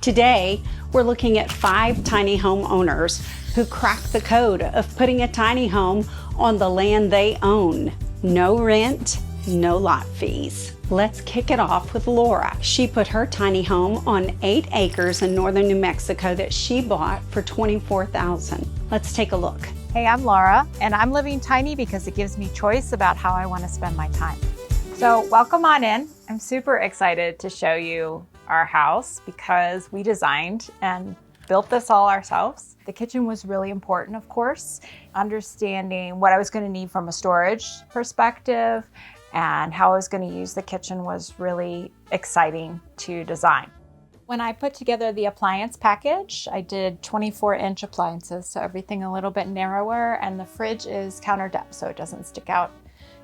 Today, we're looking at 5 tiny homeowners who cracked the code of putting a tiny home on the land they own. No rent, no lot fees. Let's kick it off with Laura. She put her tiny home on 8 acres in northern New Mexico that she bought for $24,000. Let's take a look. Hey, I'm Laura, and I'm living tiny because it gives me choice about how I want to spend my time. So welcome on in. I'm super excited to show you our house because we designed and built this all ourselves. The kitchen was really important, of course. Understanding what I was going to need from a storage perspective and how I was going to use the kitchen was really exciting to design. When I put together the appliance package, I did 24-inch appliances, so everything a little bit narrower, and the fridge is counter depth, so it doesn't stick out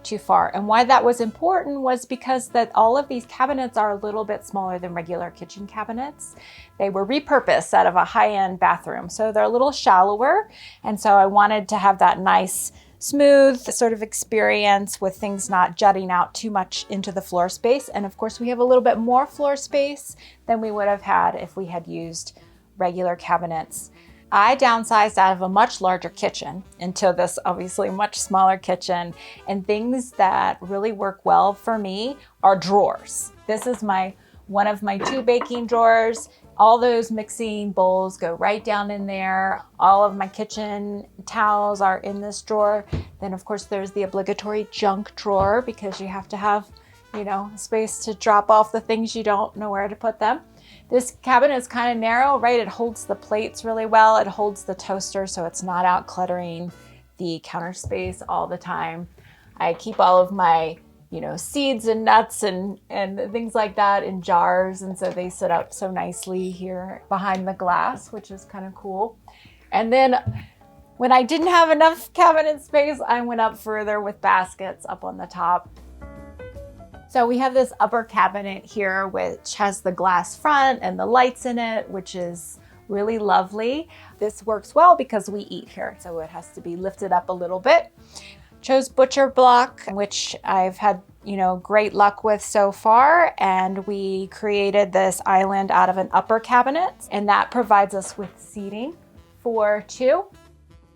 too far. And why that was important was because that all of these cabinets are a little bit smaller than regular kitchen cabinets. They were repurposed out of a high-end bathroom, so they're a little shallower, and so I wanted to have that nice smooth sort of experience with things not jutting out too much into the floor space. And of course we have a little bit more floor space than we would have had if we had used regular cabinets. I downsized out of a much larger kitchen into this obviously much smaller kitchen, and things that really work well for me are drawers. This is one of my 2 baking drawers. All those mixing bowls go right down in there. All of my kitchen towels are in this drawer. Then of course there's the obligatory junk drawer because you have to have, space to drop off the things you don't know where to put them. This cabinet is kind of narrow, right? It holds the plates really well. It holds the toaster so it's not out cluttering the counter space all the time. I keep all of my seeds and nuts and things like that in jars. And so they sit up so nicely here behind the glass, which is kind of cool. And then when I didn't have enough cabinet space, I went up further with baskets up on the top. So we have this upper cabinet here, which has the glass front and the lights in it, which is really lovely. This works well because we eat here, so it has to be lifted up a little bit. Chose butcher block, which I've had, great luck with so far. And we created this island out of an upper cabinet, and that provides us with seating for 2.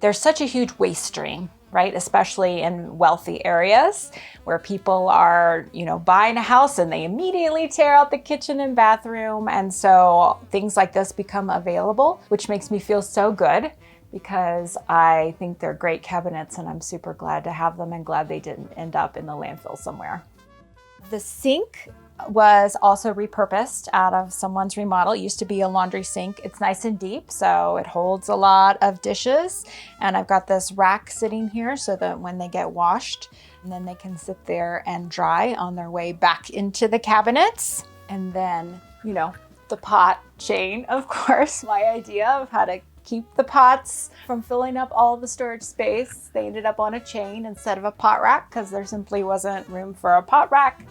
There's such a huge waste stream, right? Especially in wealthy areas where people are, buying a house and they immediately tear out the kitchen and bathroom. And so things like this become available, which makes me feel so good, because I think they're great cabinets and I'm super glad to have them and glad they didn't end up in the landfill somewhere. The sink was also repurposed out of someone's remodel. It used to be a laundry sink. It's nice and deep, so it holds a lot of dishes. And I've got this rack sitting here so that when they get washed, and then they can sit there and dry on their way back into the cabinets. And then, the pot chain, of course, my idea of how to keep the pots from filling up all the storage space. They ended up on a chain instead of a pot rack because there simply wasn't room for a pot rack.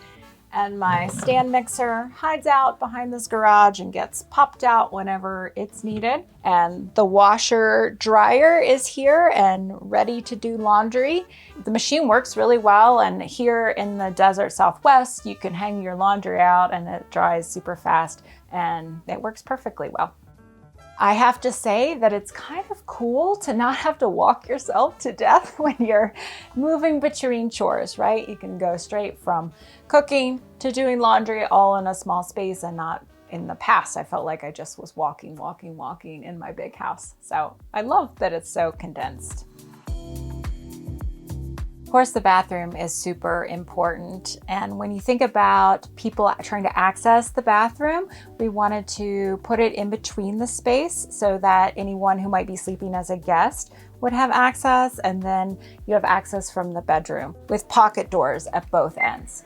And my stand mixer hides out behind this garage and gets popped out whenever it's needed. And the washer dryer is here and ready to do laundry. The machine works really well, and here in the desert Southwest, you can hang your laundry out and it dries super fast, and it works perfectly well. I have to say that it's kind of cool to not have to walk yourself to death when you're moving between chores, right? You can go straight from cooking to doing laundry all in a small space, and not in the past. I felt like I just was walking in my big house. So I love that it's so condensed. Of course, the bathroom is super important. And when you think about people trying to access the bathroom, we wanted to put it in between the space so that anyone who might be sleeping as a guest would have access. And then you have access from the bedroom with pocket doors at both ends.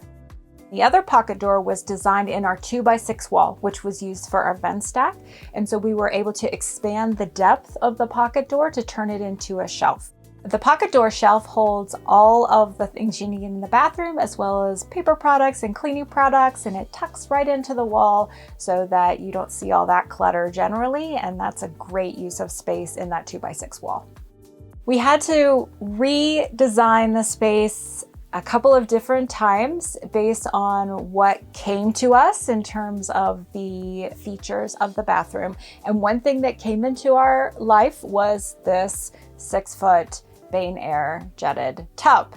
The other pocket door was designed in our 2x6 wall, which was used for our vent stack. And so we were able to expand the depth of the pocket door to turn it into a shelf. The pocket door shelf holds all of the things you need in the bathroom, as well as paper products and cleaning products, and it tucks right into the wall so that you don't see all that clutter generally, and that's a great use of space in that 2x6 wall. We had to redesign the space a couple of different times based on what came to us in terms of the features of the bathroom. And one thing that came into our life was this 6-foot Bain Air jetted tub.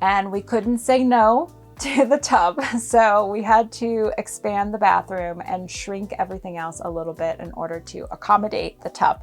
And we couldn't say no to the tub. So we had to expand the bathroom and shrink everything else a little bit in order to accommodate the tub.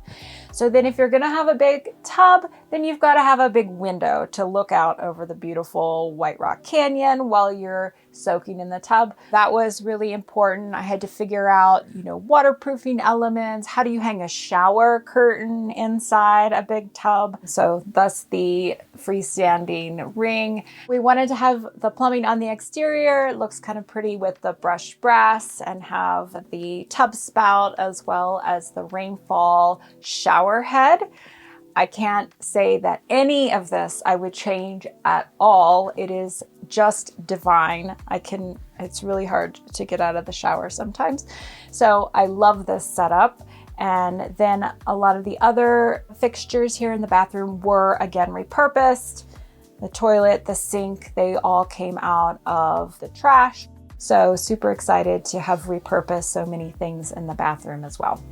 So then if you're gonna have a big tub, then you've got to have a big window to look out over the beautiful White Rock Canyon while you're soaking in the tub. That was really important. I had to figure out, waterproofing elements. How do you hang a shower curtain inside a big tub? So thus the freestanding ring. We wanted to have the plumbing on the exterior. It looks kind of pretty with the brushed brass, and have the tub spout as well as the rainfall shower head. I can't say that any of this I would change at all. It is just divine. It's really hard to get out of the shower sometimes. So I love this setup. And then a lot of the other fixtures here in the bathroom were again repurposed. The toilet, the sink, they all came out of the trash. So super excited to have repurposed so many things in the bathroom as well.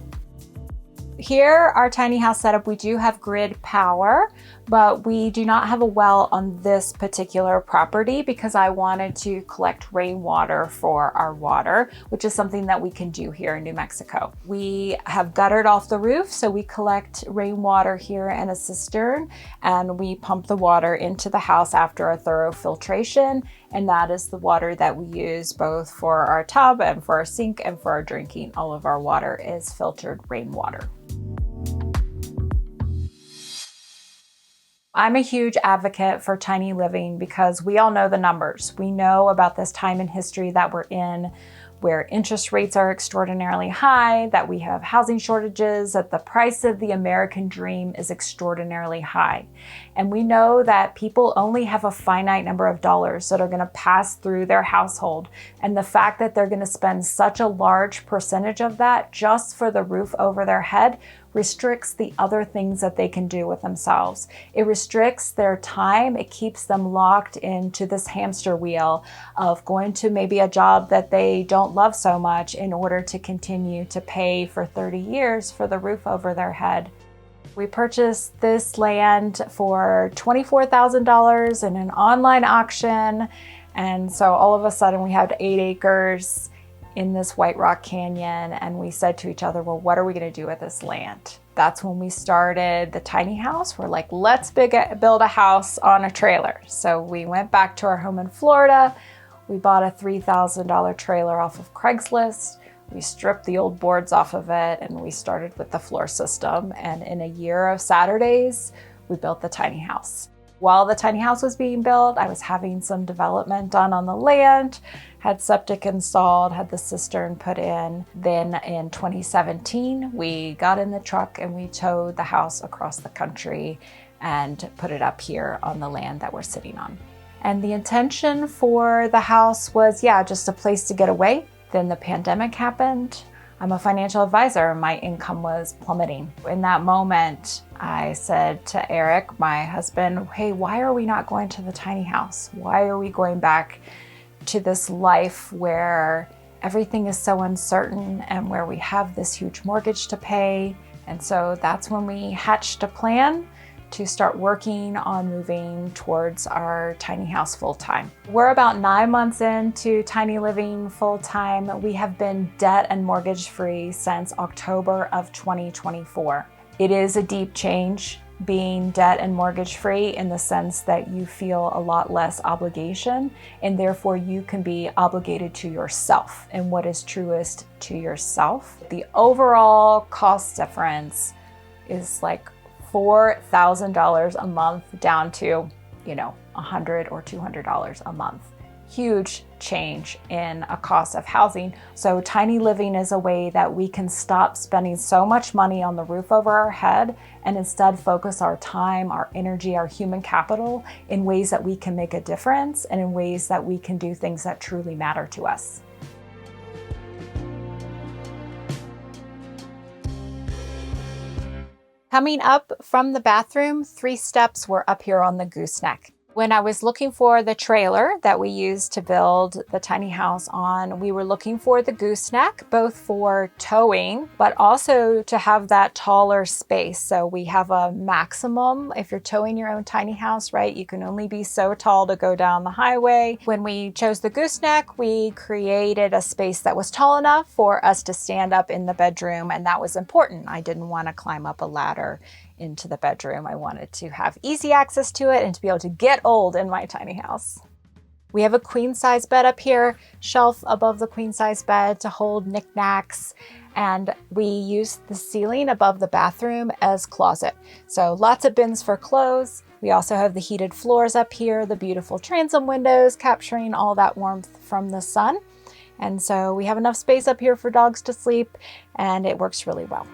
Here, our tiny house setup, we do have grid power, but we do not have a well on this particular property because I wanted to collect rainwater for our water, which is something that we can do here in New Mexico. We have guttered off the roof, so we collect rainwater here in a cistern, and we pump the water into the house after a thorough filtration. And that is the water that we use both for our tub and for our sink and for our drinking. All of our water is filtered rainwater. I'm a huge advocate for tiny living because we all know the numbers. We know about this time in history that we're in, where interest rates are extraordinarily high, that we have housing shortages, that the price of the American dream is extraordinarily high. And we know that people only have a finite number of dollars that are going to pass through their household. And the fact that they're going to spend such a large percentage of that just for the roof over their head restricts the other things that they can do with themselves. It restricts their time. It keeps them locked into this hamster wheel of going to maybe a job that they don't love so much in order to continue to pay for 30 years for the roof over their head. We purchased this land for $24,000 in an online auction. And so all of a sudden we had 8 acres in this White Rock Canyon, and we said to each other, well, what are we going to do with this land? That's when we started the tiny house. We're like, let's build a house on a trailer. So we went back to our home in Florida. We bought a $3,000 trailer off of Craigslist. We stripped the old boards off of it, and we started with the floor system. And in a year of Saturdays, we built the tiny house. While the tiny house was being built, I was having some development done on the land, had septic installed, had the cistern put in. Then in 2017, we got in the truck and we towed the house across the country and put it up here on the land that we're sitting on. And the intention for the house was, just a place to get away. Then the pandemic happened. I'm a financial advisor and my income was plummeting. In that moment, I said to Eric, my husband, hey, why are we not going to the tiny house? Why are we going back to this life where everything is so uncertain and where we have this huge mortgage to pay? And so that's when we hatched a plan to start working on moving towards our tiny house full-time. We're about 9 months into tiny living full-time. We have been debt and mortgage free since October of 2024. It is a deep change being debt and mortgage free in the sense that you feel a lot less obligation, and therefore you can be obligated to yourself and what is truest to yourself. The overall cost difference is like $4,000 a month down to, $100 or $200 a month. Huge change in a cost of housing. So tiny living is a way that we can stop spending so much money on the roof over our head and instead focus our time, our energy, our human capital in ways that we can make a difference and in ways that we can do things that truly matter to us. Coming up from the bathroom, 3 steps were up here on the gooseneck. When I was looking for the trailer that we used to build the tiny house on, we were looking for the gooseneck, both for towing, but also to have that taller space. So we have a maximum, if you're towing your own tiny house, right, you can only be so tall to go down the highway. When we chose the gooseneck, we created a space that was tall enough for us to stand up in the bedroom, and that was important. I didn't want to climb up a ladder into the bedroom. I wanted to have easy access to it and to be able to get old in my tiny house. We have a queen size bed up here, shelf above the queen size bed to hold knickknacks, and we use the ceiling above the bathroom as closet. So lots of bins for clothes. We also have the heated floors up here, the beautiful transom windows capturing all that warmth from the sun. And so we have enough space up here for dogs to sleep, and it works really well.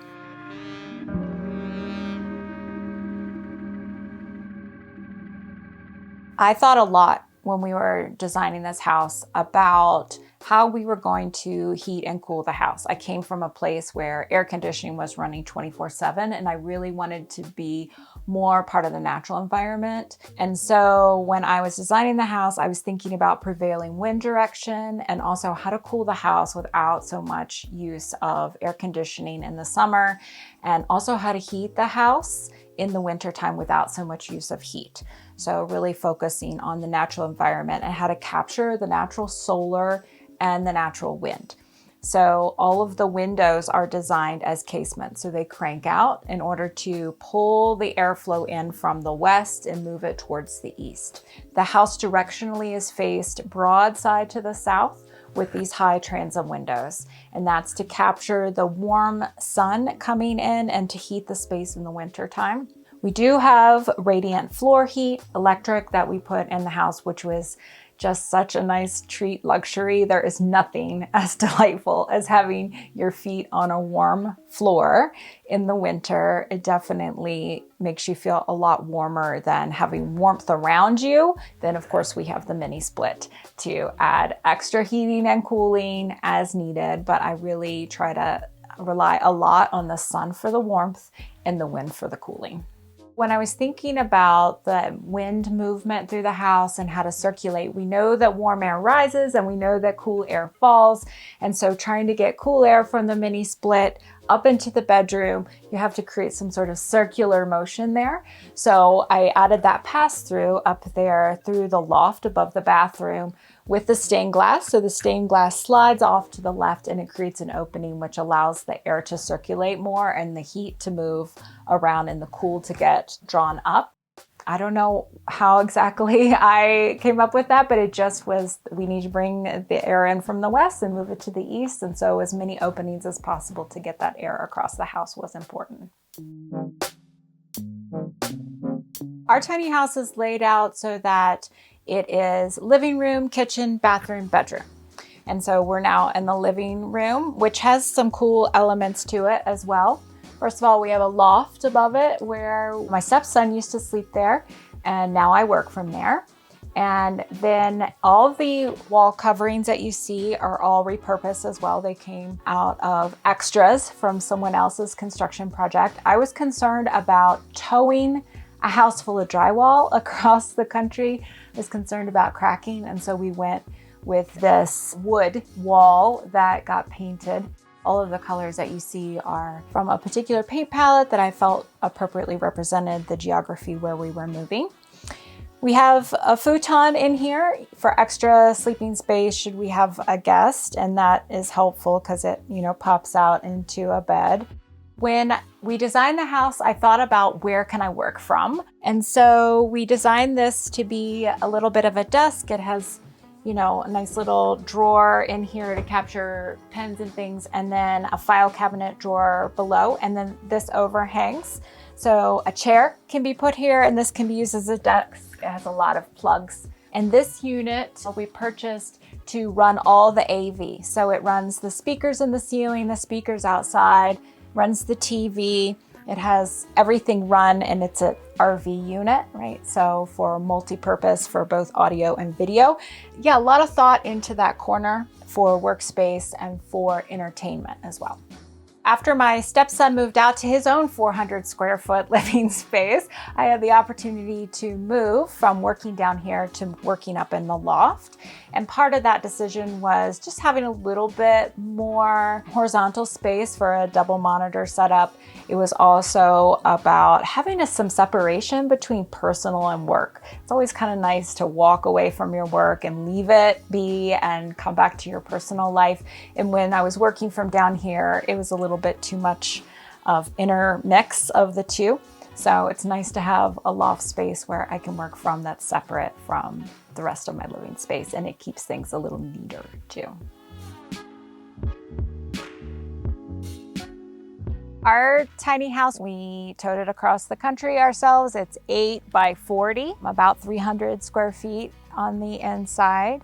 I thought a lot when we were designing this house about how we were going to heat and cool the house. I came from a place where air conditioning was running 24/7, and I really wanted to be more part of the natural environment. And so when I was designing the house, I was thinking about prevailing wind direction and also how to cool the house without so much use of air conditioning in the summer, and also how to heat the house in the wintertime without so much use of heat. So really focusing on the natural environment and how to capture the natural solar and the natural wind. So all of the windows are designed as casements. So they crank out in order to pull the airflow in from the west and move it towards the east. The house directionally is faced broadside to the south with these high transom windows. And that's to capture the warm sun coming in and to heat the space in the winter time. We do have radiant floor heat, electric, that we put in the house, which was just such a nice treat, luxury. There is nothing as delightful as having your feet on a warm floor in the winter. It definitely makes you feel a lot warmer than having warmth around you. Then of course we have the mini split to add extra heating and cooling as needed, but I really try to rely a lot on the sun for the warmth and the wind for the cooling. When I was thinking about the wind movement through the house and how to circulate, we know that warm air rises and we know that cool air falls. And so trying to get cool air from the mini split up into the bedroom, you have to create some sort of circular motion there. So I added that pass through up there through the loft above the bathroom with the stained glass. So the stained glass slides off to the left and it creates an opening which allows the air to circulate more and the heat to move around and the cool to get drawn up. I don't know how exactly I came up with that, but it just was, we need to bring the air in from the west and move it to the east. And so as many openings as possible to get that air across the house was important. Our tiny house is laid out so that it is living room, kitchen, bathroom, bedroom. And so we're now in the living room, which has some cool elements to it as well. First of all, we have a loft above it where my stepson used to sleep there, and now I work from there. And then all the wall coverings that you see are all repurposed as well. They came out of extras from someone else's construction project. I was concerned about towing a house full of drywall across the country. I was concerned about cracking, and so we went with this wood wall that got painted. All of the colors that you see are from a particular paint palette that I felt appropriately represented the geography where we were moving. We have a futon in here for extra sleeping space should we have a guest, and that is helpful because it, pops out into a bed. When we designed the house, I thought about where can I work from? And so we designed this to be a little bit of a desk. It has a nice little drawer in here to capture pens and things, and then a file cabinet drawer below, and then this overhangs. So a chair can be put here, and this can be used as a desk. It has a lot of plugs. And this unit we purchased to run all the AV. So it runs the speakers in the ceiling, the speakers outside, runs the TV. It has everything run, and it's an RV unit, right? So for multi-purpose for both audio and video. Yeah, a lot of thought into that corner for workspace and for entertainment as well. After my stepson moved out to his own 400 square foot living space, I had the opportunity to move from working down here to working up in the loft. And part of that decision was just having a little bit more horizontal space for a double monitor setup. It was also about having some separation between personal and work. It's always kind of nice to walk away from your work and leave it be and come back to your personal life. And when I was working from down here, it was a little bit too much of intermix of the two. So it's nice to have a loft space where I can work from that's separate from the rest of my living space, and it keeps things a little neater too. Our tiny house, we towed it across the country ourselves. It's 8 by 40, about 300 square feet on the inside.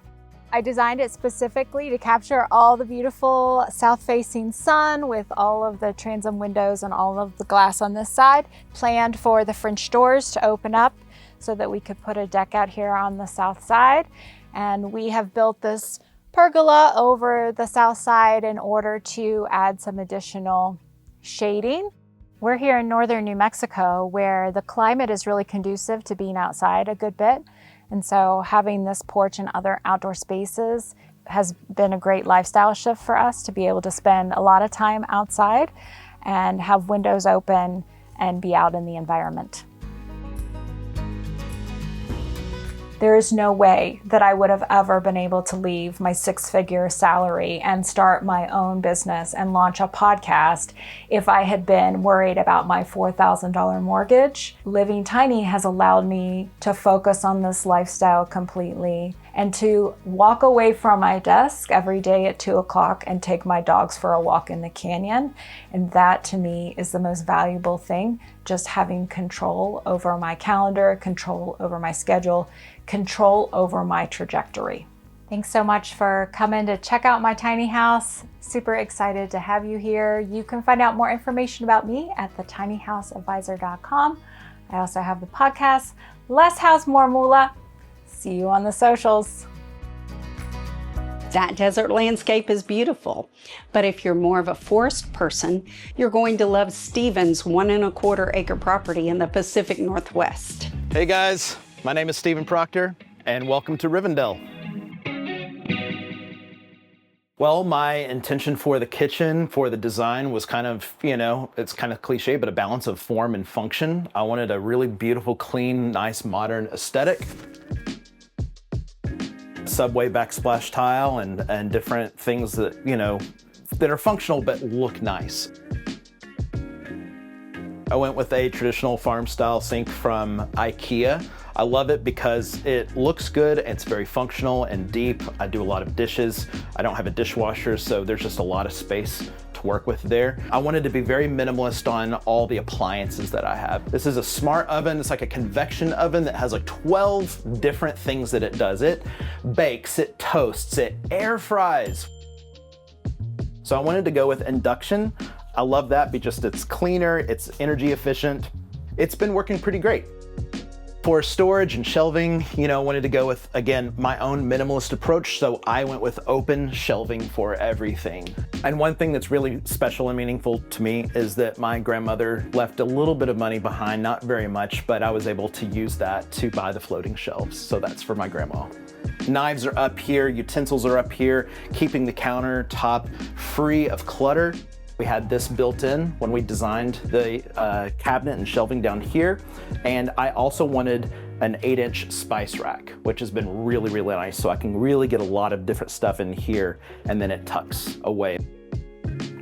I designed it specifically to capture all the beautiful south-facing sun with all of the transom windows and all of the glass on this side. Planned for the French doors to open up so that we could put a deck out here on the south side. And we have built this pergola over the south side in order to add some additional shading. We're here in northern New Mexico where the climate is really conducive to being outside a good bit. And so having this porch and other outdoor spaces has been a great lifestyle shift for us to be able to spend a lot of time outside and have windows open and be out in the environment. There is no way that I would have ever been able to leave my 6-figure salary and start my own business and launch a podcast if I had been worried about my $4,000 mortgage. Living tiny has allowed me to focus on this lifestyle completely and to walk away from my desk every day at 2 o'clock and take my dogs for a walk in the canyon. And that to me is the most valuable thing, just having control over my calendar, control over my schedule, control over my trajectory. Thanks so much for coming to check out my tiny house. Super excited to have you here. You can find out more information about me at thetinyhouseadvisor.com. I also have the podcast, Less House, More Moolah. See you on the socials. That desert landscape is beautiful, but if you're more of a forest person, you're going to love Steven's 1 1/4 acre property in the Pacific Northwest. Hey guys, my name is Steven Proctor, and welcome to Rivendell. Well, my intention for the kitchen, for the design was kind of, it's kind of cliche, but a balance of form and function. I wanted a really beautiful, clean, nice, modern aesthetic. Subway backsplash tile and different things that, that are functional but look nice. I went with a traditional farm style sink from IKEA. I love it because it looks good, it's very functional and deep. I do a lot of dishes. I don't have a dishwasher, so there's just a lot of space to work with there. I wanted to be very minimalist on all the appliances that I have. This is a smart oven. It's like a convection oven that has like 12 different things that it does. It bakes, it toasts, it air fries. So I wanted to go with induction. I love that because it's cleaner, it's energy efficient. It's been working pretty great. For storage and shelving, I wanted to go with, again, my own minimalist approach, so I went with open shelving for everything. And one thing that's really special and meaningful to me is that my grandmother left a little bit of money behind, not very much, but I was able to use that to buy the floating shelves, so that's for my grandma. Knives are up here, utensils are up here, keeping the countertop free of clutter. We had this built in when we designed the cabinet and shelving down here. And I also wanted an 8-inch spice rack, which has been really, really nice. So I can really get a lot of different stuff in here and then it tucks away.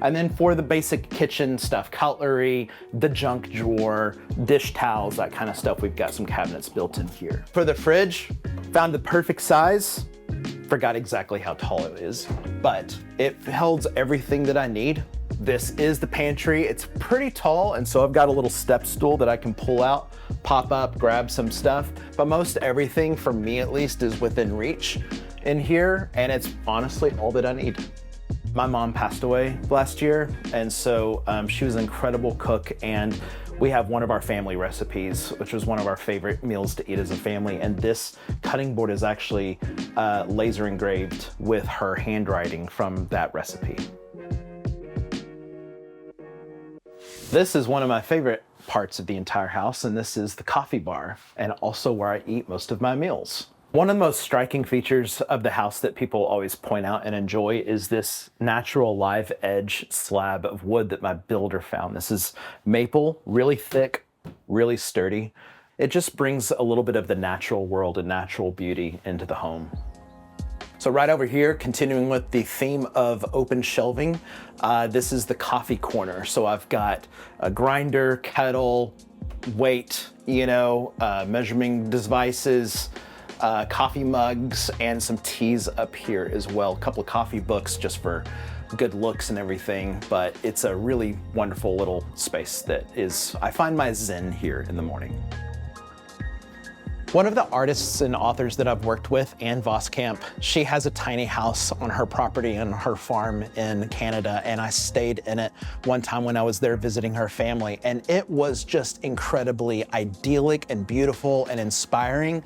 And then for the basic kitchen stuff, cutlery, the junk drawer, dish towels, that kind of stuff, we've got some cabinets built in here. For the fridge, found the perfect size. Forgot exactly how tall it is, but it holds everything that I need. This is the pantry. It's pretty tall, and so I've got a little step stool that I can pull out, pop up, grab some stuff. But most everything, for me at least, is within reach in here, and it's honestly all that I need. My mom passed away last year, and so she was an incredible cook, and we have one of our family recipes, which was one of our favorite meals to eat as a family, and this cutting board is actually laser engraved with her handwriting from that recipe. This is one of my favorite parts of the entire house, and this is the coffee bar, and also where I eat most of my meals. One of the most striking features of the house that people always point out and enjoy is this natural live edge slab of wood that my builder found. This is maple, really thick, really sturdy. It just brings a little bit of the natural world and natural beauty into the home. So right over here, continuing with the theme of open shelving, this is the coffee corner. So I've got a grinder, kettle, weight, measuring devices, coffee mugs, and some teas up here as well. A couple of coffee books just for good looks and everything, but it's a really wonderful little space I find my zen here in the morning. One of the artists and authors that I've worked with, Anne Voskamp, she has a tiny house on her property and her farm in Canada, and I stayed in it one time when I was there visiting her family, and it was just incredibly idyllic and beautiful and inspiring,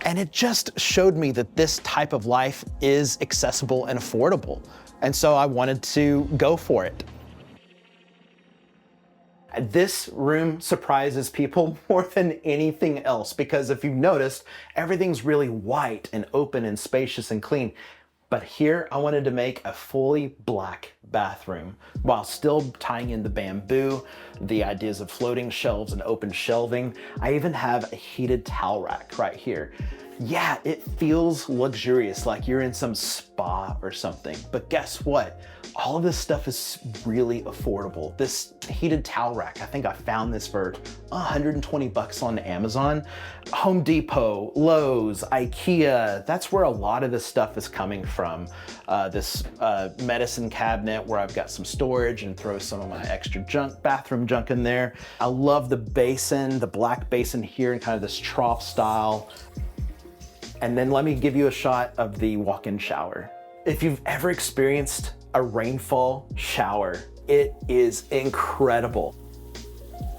and it just showed me that this type of life is accessible and affordable, and so I wanted to go for it. This room surprises people more than anything else because if you've noticed, everything's really white and open and spacious and clean. But here I wanted to make a fully black bathroom while still tying in the bamboo, the ideas of floating shelves and open shelving. I even have a heated towel rack right here. Yeah, it feels luxurious, like you're in some spa or something. But guess what? All of this stuff is really affordable. This heated towel rack, I think I found this for 120 bucks on Amazon. Home Depot, Lowe's, IKEA, that's where a lot of this stuff is coming from. This medicine cabinet where I've got some storage and throw some of my extra bathroom junk in there. I love the basin, the black basin here in kind of this trough style. And then let me give you a shot of the walk-in shower. If you've ever experienced a rainfall shower, it is incredible.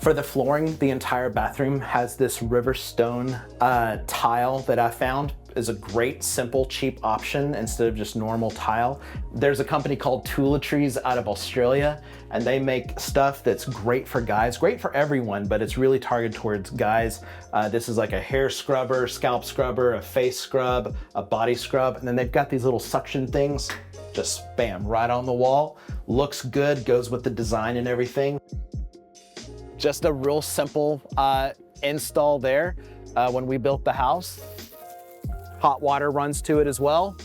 For the flooring, the entire bathroom has this river stone tile that I found is a great, simple, cheap option instead of just normal tile. There's a company called Toiletries out of Australia, and they make stuff that's great for guys, great for everyone, but it's really targeted towards guys. This is like a hair scrubber, scalp scrubber, a face scrub, a body scrub, and then they've got these little suction things, just bam, right on the wall. Looks good, goes with the design and everything. Just a real simple install there when we built the house. Hot water runs to it as well,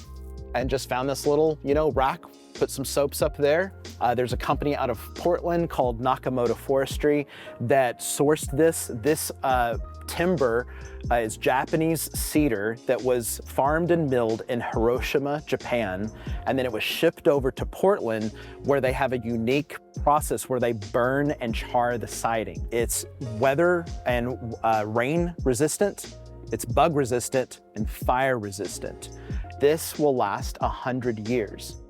and just found this little, rack, put some soaps up there. There's a company out of Portland called Nakamoto Forestry that sourced this. This timber is Japanese cedar that was farmed and milled in Hiroshima, Japan, and then it was shipped over to Portland where they have a unique process where they burn and char the siding. It's weather and rain resistant, it's bug resistant, and fire resistant. This will last 100 years.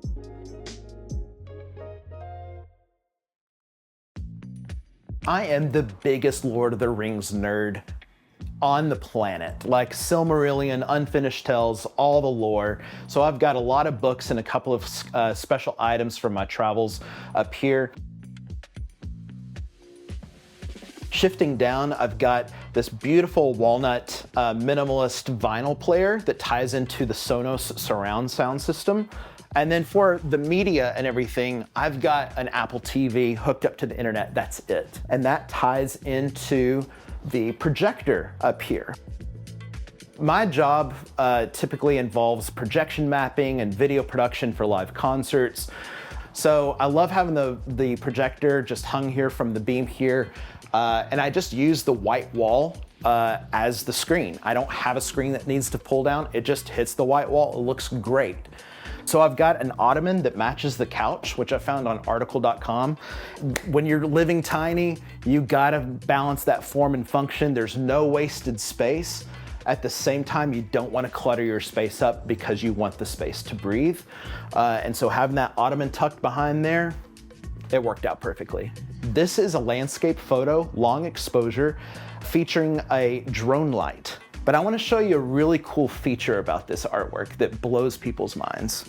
I am the biggest Lord of the Rings nerd on the planet, like Silmarillion, Unfinished Tales, all the lore. So I've got a lot of books and a couple of special items from my travels up here. Shifting down, I've got this beautiful walnut minimalist vinyl player that ties into the Sonos surround sound system. And then for the media and everything, I've got an Apple TV hooked up to the internet, that's it. And that ties into the projector up here. My job typically involves projection mapping and video production for live concerts. So I love having the projector just hung here from the beam here. And I just use the white wall as the screen. I don't have a screen that needs to pull down. It just hits the white wall. It looks great. So I've got an ottoman that matches the couch, which I found on article.com. When you're living tiny, you gotta balance that form and function. There's no wasted space. At the same time, you don't want to clutter your space up because you want the space to breathe. And so having that ottoman tucked behind there, it worked out perfectly. This is a landscape photo, long exposure, featuring a drone light. But I want to show you a really cool feature about this artwork that blows people's minds.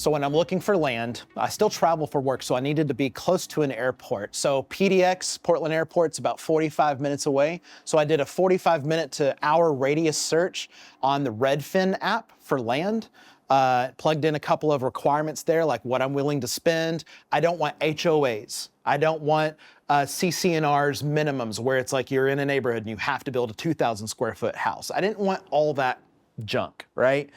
So when I'm looking for land, I still travel for work, so I needed to be close to an airport. So PDX, Portland Airport's about 45 minutes away. So I did a 45-minute to hour radius search on the Redfin app for land. Plugged in a couple of requirements there, like what I'm willing to spend. I don't want HOAs. I don't want CC&Rs minimums where it's like you're in a neighborhood and you have to build a 2,000 square foot house. I didn't want all that junk, right?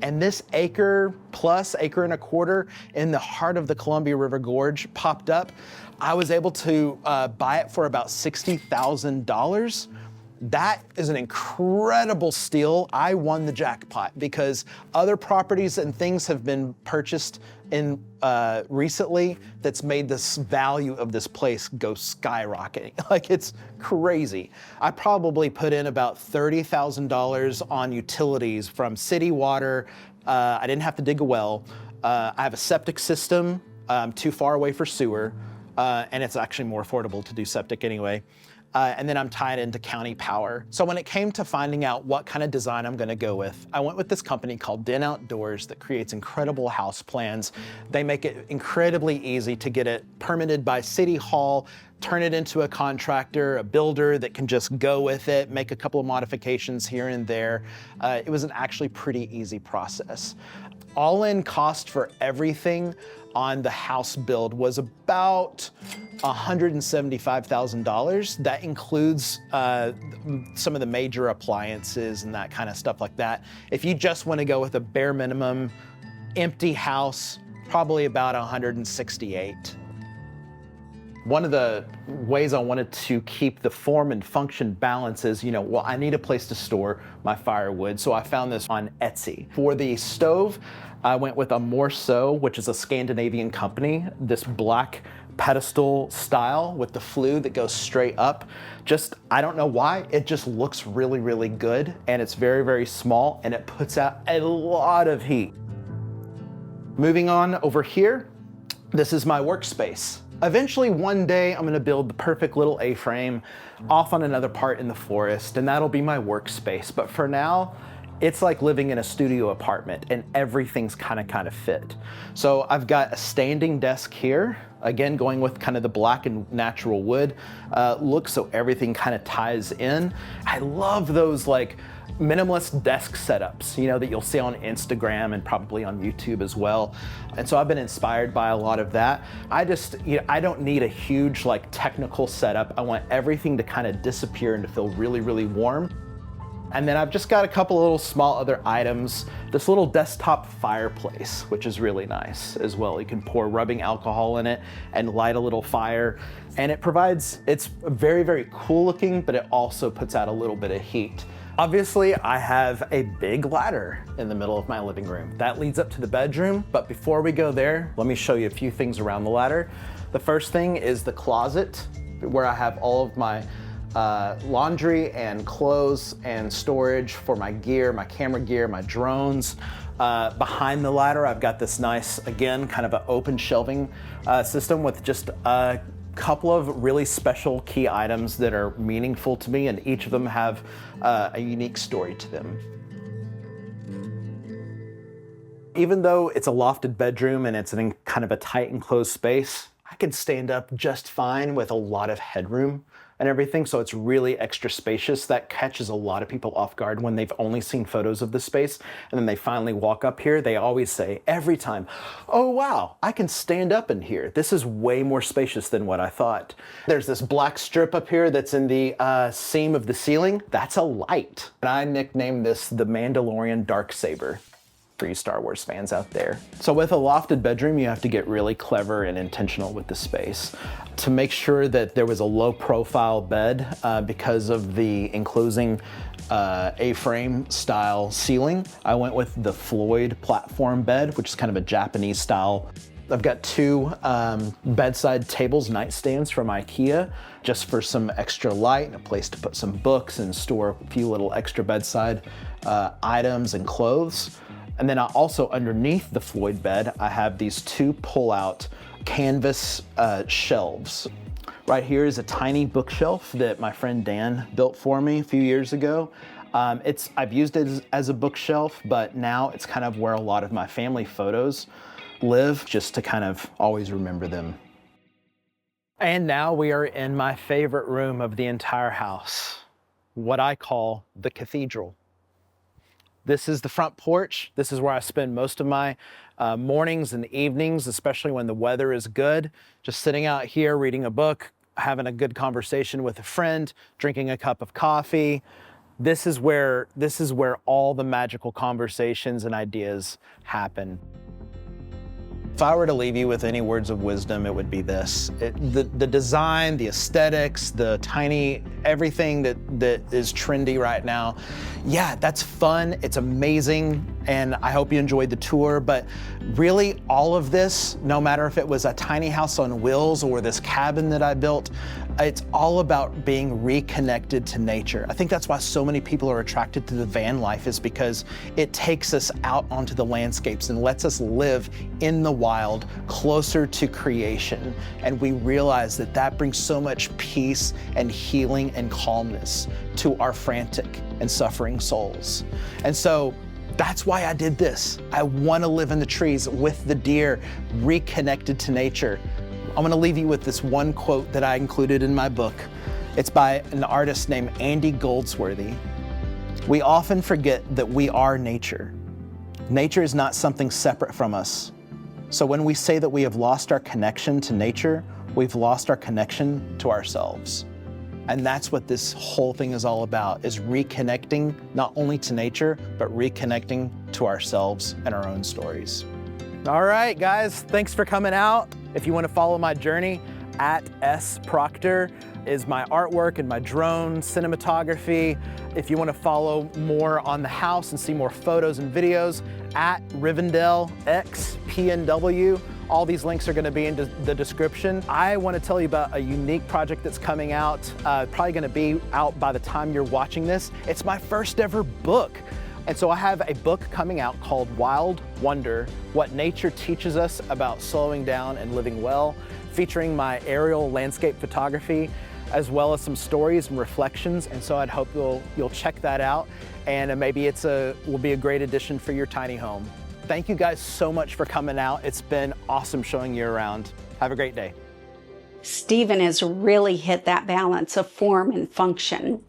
And this acre plus, acre and a quarter in the heart of the Columbia River Gorge popped up. I was able to buy it for about $60,000. That is an incredible steal. I won the jackpot because other properties and things have been purchased in recently that's made this value of this place go skyrocketing. Like, it's crazy. I probably put in about $30,000 on utilities from city water. I didn't have to dig a well. I have a septic system. I'm too far away for sewer, and it's actually more affordable to do septic anyway. And then I'm tied into county power. So when it came to finding out what kind of design I'm gonna go with, I went with this company called Den Outdoors that creates incredible house plans. They make it incredibly easy to get it permitted by City Hall, turn it into a contractor, a builder that can just go with it, make a couple of modifications here and there. It was an actually pretty easy process. All-in cost for everything on the house build was about $175,000. That includes some of the major appliances and that kind of stuff like that. If you just want to go with a bare minimum empty house, probably about $168,000. One of the ways I wanted to keep the form and function balance is, well, I need a place to store my firewood. So I found this on Etsy. For the stove, I went with a Morso, which is a Scandinavian company, this black pedestal style with the flue that goes straight up. I don't know why, it just looks really, really good. And it's very, very small and it puts out a lot of heat. Moving on over here, this is my workspace. Eventually one day I'm gonna build the perfect little A-frame off on another part in the forest, and that'll be my workspace. But for now, it's like living in a studio apartment and everything's kind of fit. So I've got a standing desk here, again, going with kind of the black and natural wood look, so everything kind of ties in. I love those like minimalist desk setups, that you'll see on Instagram and probably on YouTube as well. And so I've been inspired by a lot of that. I don't need a huge like technical setup. I want everything to kind of disappear and to feel really, really warm. And then I've just got a couple of little small other items. This little desktop fireplace, which is really nice as well. You can pour rubbing alcohol in it and light a little fire. And it's very, very cool looking, but it also puts out a little bit of heat. Obviously, I have a big ladder in the middle of my living room. That leads up to the bedroom, but before we go there, let me show you a few things around the ladder. The first thing is the closet, where I have all of my laundry and clothes and storage for my gear, my camera gear, my drones. Behind the ladder, I've got this nice, again, kind of an open shelving system with just a couple of really special key items that are meaningful to me, and each of them have a unique story to them. Even though it's a lofted bedroom and it's in kind of a tight enclosed space, I can stand up just fine with a lot of headroom and everything, so it's really extra spacious. That catches a lot of people off guard when they've only seen photos of the space, and then they finally walk up here. They always say, every time, oh wow, I can stand up in here. This is way more spacious than what I thought. There's this black strip up here that's in the seam of the ceiling. That's a light. And I nicknamed this the Mandalorian Darksaber, for you Star Wars fans out there. So with a lofted bedroom, you have to get really clever and intentional with the space. To make sure that there was a low profile bed because of the enclosing A-frame style ceiling, I went with the Floyd platform bed, which is kind of a Japanese style. I've got two bedside tables, nightstands from IKEA, just for some extra light and a place to put some books and store a few little extra bedside items and clothes. And then also underneath the Floyd bed, I have these two pull-out canvas shelves. Right here is a tiny bookshelf that my friend Dan built for me a few years ago. I've used it as a bookshelf, but now it's kind of where a lot of my family photos live, just to kind of always remember them. And now we are in my favorite room of the entire house, what I call the cathedral. This is the front porch. This is where I spend most of my mornings and evenings, especially when the weather is good. Just sitting out here, reading a book, having a good conversation with a friend, drinking a cup of coffee. This is where all the magical conversations and ideas happen. If I were to leave you with any words of wisdom, it would be this. The design, the aesthetics, the tiny, everything that is trendy right now, yeah, that's fun, it's amazing, and I hope you enjoyed the tour, but really all of this, no matter if it was a tiny house on wheels or this cabin that I built, it's all about being reconnected to nature. I think that's why so many people are attracted to the van life, is because it takes us out onto the landscapes and lets us live in the wild, closer to creation. And we realize that that brings so much peace and healing and calmness to our frantic and suffering souls. And so that's why I did this. I want to live in the trees with the deer, reconnected to nature. I'm going to leave you with this one quote that I included in my book. It's by an artist named Andy Goldsworthy. We often forget that we are nature. Nature is not something separate from us. So when we say that we have lost our connection to nature, we've lost our connection to ourselves. And that's what this whole thing is all about, is reconnecting not only to nature, but reconnecting to ourselves and our own stories. All right, guys, thanks for coming out. If you want to follow my journey, @SProctor is my artwork and my drone cinematography. If you want to follow more on the house and see more photos and videos, @RivendelXPNW. All these links are going to be in the description. I want to tell you about a unique project that's coming out, probably going to be out by the time you're watching this. It's my first ever book. And so I have a book coming out called Wild Wonder, What Nature Teaches Us About Slowing Down and Living Well, featuring my aerial landscape photography, as well as some stories and reflections. And so I'd hope you'll check that out, and maybe will be a great addition for your tiny home. Thank you guys so much for coming out. It's been awesome showing you around. Have a great day. Stephen has really hit that balance of form and function.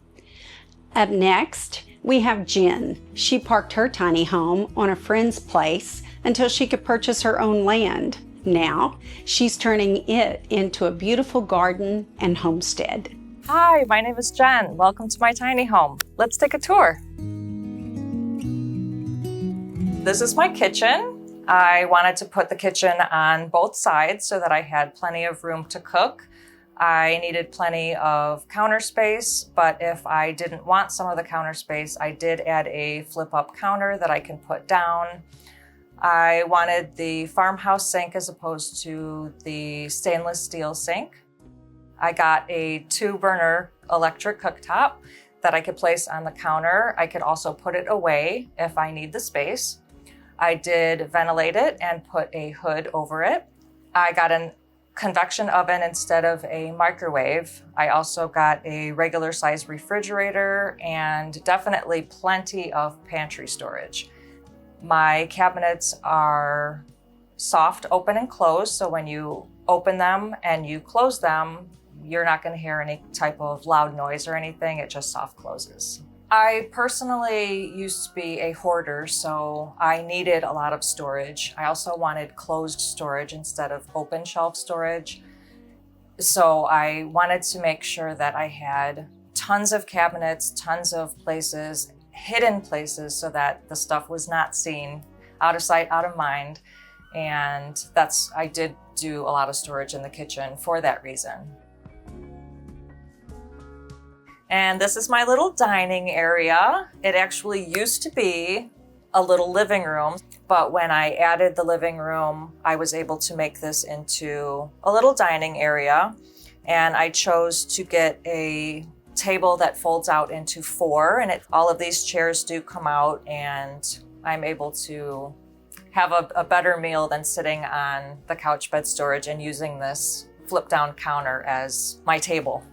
Up next, we have Jen. She parked her tiny home on a friend's place until she could purchase her own land. Now, she's turning it into a beautiful garden and homestead. Hi, my name is Jen. Welcome to my tiny home. Let's take a tour. This is my kitchen. I wanted to put the kitchen on both sides so that I had plenty of room to cook. I needed plenty of counter space, but if I didn't want some of the counter space, I did add a flip-up counter that I can put down. I wanted the farmhouse sink as opposed to the stainless steel sink. I got a 2-burner electric cooktop that I could place on the counter. I could also put it away if I need the space. I did ventilate it and put a hood over it. I got an convection oven instead of a microwave. I also got a regular size refrigerator and definitely plenty of pantry storage. My cabinets are soft open and close, so when you open them and you close them, you're not going to hear any type of loud noise or anything. It just soft closes. I personally used to be a hoarder, so I needed a lot of storage. I also wanted closed storage instead of open shelf storage. So I wanted to make sure that I had tons of cabinets, tons of places, hidden places, so that the stuff was not seen, out of sight, out of mind. And I did do a lot of storage in the kitchen for that reason. And this is my little dining area. It actually used to be a little living room, but when I added the living room, I was able to make this into a little dining area. And I chose to get a table that folds out into 4, and all of these chairs do come out, and I'm able to have a better meal than sitting on the couch bed storage and using this flip down counter as my table.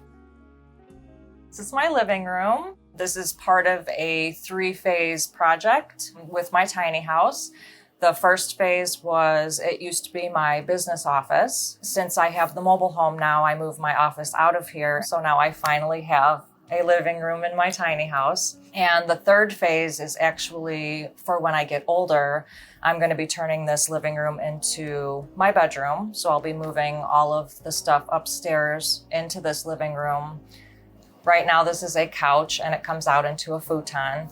This is my living room. This is part of a 3-phase project with my tiny house. The first phase was, it used to be my business office. Since I have the mobile home now, I moved my office out of here. So now I finally have a living room in my tiny house. And the third phase is actually for when I get older. I'm going to be turning this living room into my bedroom. So I'll be moving all of the stuff upstairs into this living room. Right now, this is a couch and it comes out into a futon.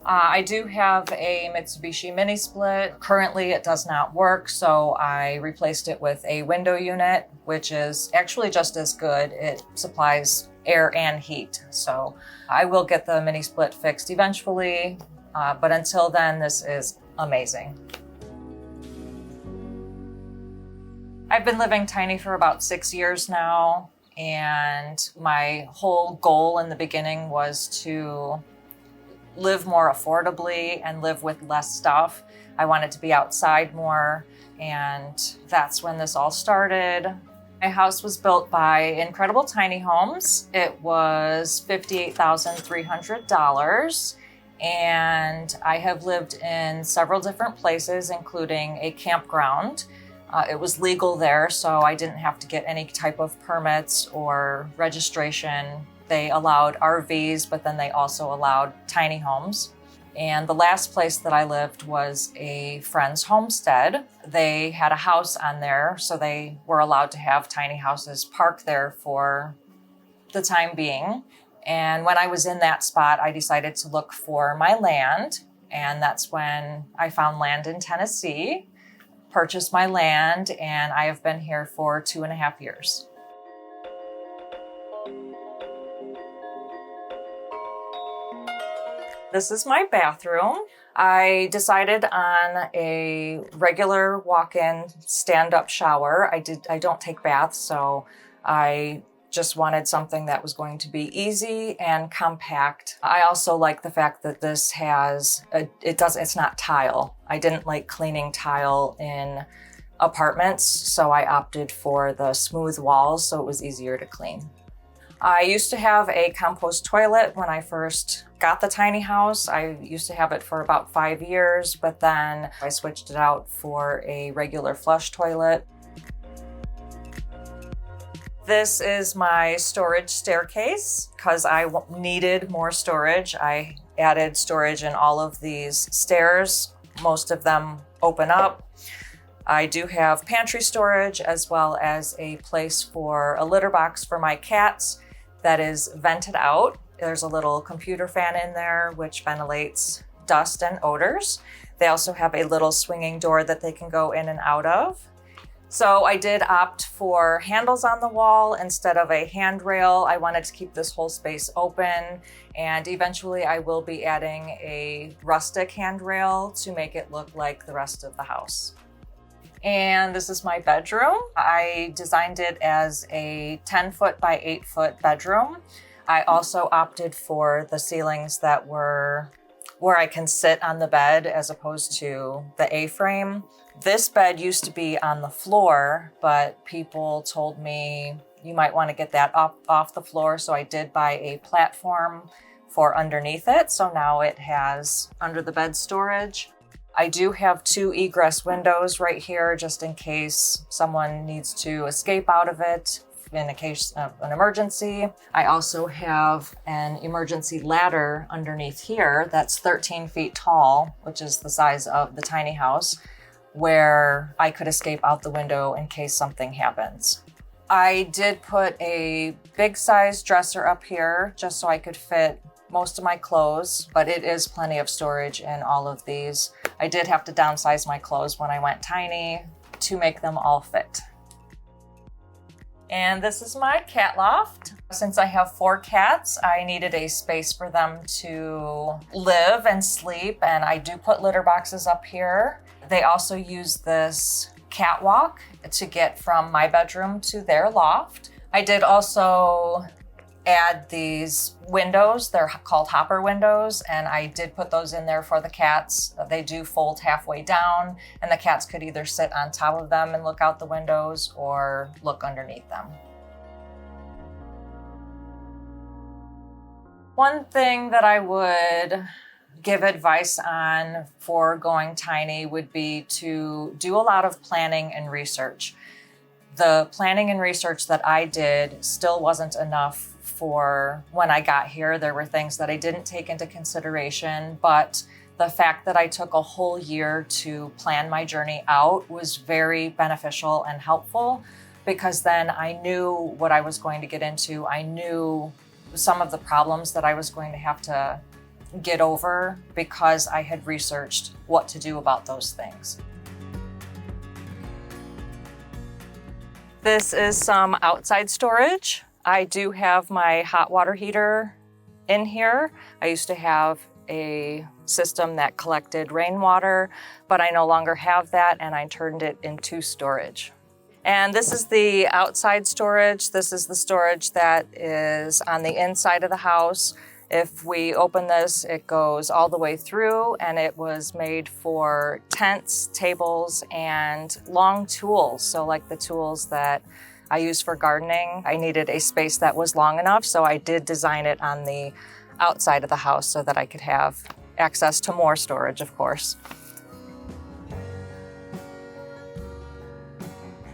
I do have a Mitsubishi mini split. Currently, it does not work, so I replaced it with a window unit, which is actually just as good. It supplies air and heat. So I will get the mini split fixed eventually, but until then, this is amazing. I've been living tiny for about 6 years now, and my whole goal in the beginning was to live more affordably and live with less stuff. I wanted to be outside more, and that's when this all started. My house was built by Incredible Tiny Homes. It was $58,300, and I have lived in several different places, including a campground. It was legal there, so I didn't have to get any type of permits or registration. They allowed RVs, but then they also allowed tiny homes. And the last place that I lived was a friend's homestead. They had a house on there, so they were allowed to have tiny houses parked there for the time being. And when I was in that spot, I decided to look for my land. And that's when I found land in Tennessee, purchased my land, and I have been here for 2.5 years. This is my bathroom. I decided on a regular walk-in stand-up shower. I don't take baths, so I just wanted something that was going to be easy and compact. I also like the fact that this has, it's not tile. I didn't like cleaning tile in apartments, so I opted for the smooth walls so it was easier to clean. I used to have a compost toilet when I first got the tiny house. I used to have it for about 5 years, but then I switched it out for a regular flush toilet. This is my storage staircase because I needed more storage. I added storage in all of these stairs. Most of them open up. I do have pantry storage as well as a place for a litter box for my cats that is vented out. There's a little computer fan in there which ventilates dust and odors. They also have a little swinging door that they can go in and out of. So I did opt for handles on the wall instead of a handrail. I wanted to keep this whole space open, and eventually I will be adding a rustic handrail to make it look like the rest of the house. And this is my bedroom. I designed it as a 10-foot by 8-foot bedroom. I also opted for the ceilings that were where I can sit on the bed as opposed to the A-frame. This bed used to be on the floor, but people told me you might want to get that up off the floor, so I did buy a platform for underneath it. So now it has under the bed storage. I do have 2 egress windows right here just in case someone needs to escape out of it in a case of an emergency. I also have an emergency ladder underneath here that's 13 feet tall, which is the size of the tiny house, where I could escape out the window in case something happens. I did put a big size dresser up here just so I could fit most of my clothes, but it is plenty of storage in all of these. I did have to downsize my clothes when I went tiny to make them all fit. And this is my cat loft. Since I have 4 cats, I needed a space for them to live and sleep, and I do put litter boxes up here. They also use this catwalk to get from my bedroom to their loft. I did also add these windows. They're called hopper windows, and I did put those in there for the cats. They do fold halfway down, and the cats could either sit on top of them and look out the windows or look underneath them. One thing that I would give advice on for going tiny would be to do a lot of planning and research. The planning and research that I did still wasn't enough for when I got here. There were things that I didn't take into consideration, but the fact that I took a whole year to plan my journey out was very beneficial and helpful, because then I knew what I was going to get into. I knew some of the problems that I was going to have to get over because I had researched what to do about those things. This is some outside storage. I do have my hot water heater in here. I used to have a system that collected rainwater, but I no longer have that, and I turned it into storage. And this is the outside storage. This is the storage that is on the inside of the house. If we open this, it goes all the way through, and it was made for tents, tables, and long tools. So like the tools that I use for gardening, I needed a space that was long enough, so I did design it on the outside of the house so that I could have access to more storage, of course.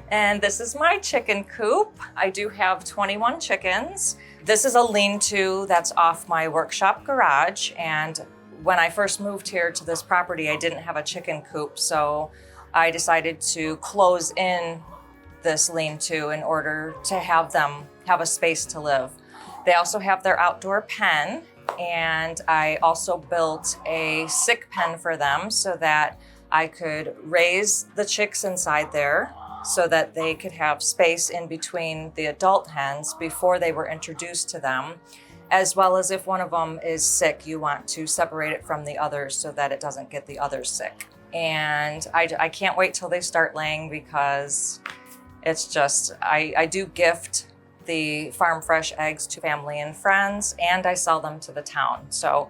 And this is my chicken coop. I do have 21 chickens. This is a lean-to that's off my workshop garage. And when I first moved here to this property, I didn't have a chicken coop. So I decided to close in this lean-to in order to have them have a space to live. They also have their outdoor pen. And I also built a sick pen for them so that I could raise the chicks inside there, so that they could have space in between the adult hens before they were introduced to them, as well as if one of them is sick, you want to separate it from the others so that it doesn't get the others sick. And I can't wait till they start laying, because it's just, I do gift the farm fresh eggs to family and friends, and I sell them to the town. So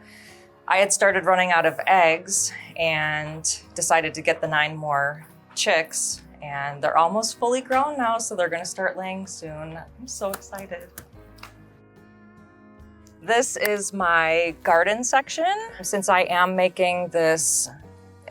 I had started running out of eggs and decided to get the 9 more chicks. And they're almost fully grown now, so they're gonna start laying soon. I'm so excited. This is my garden section. Since I am making this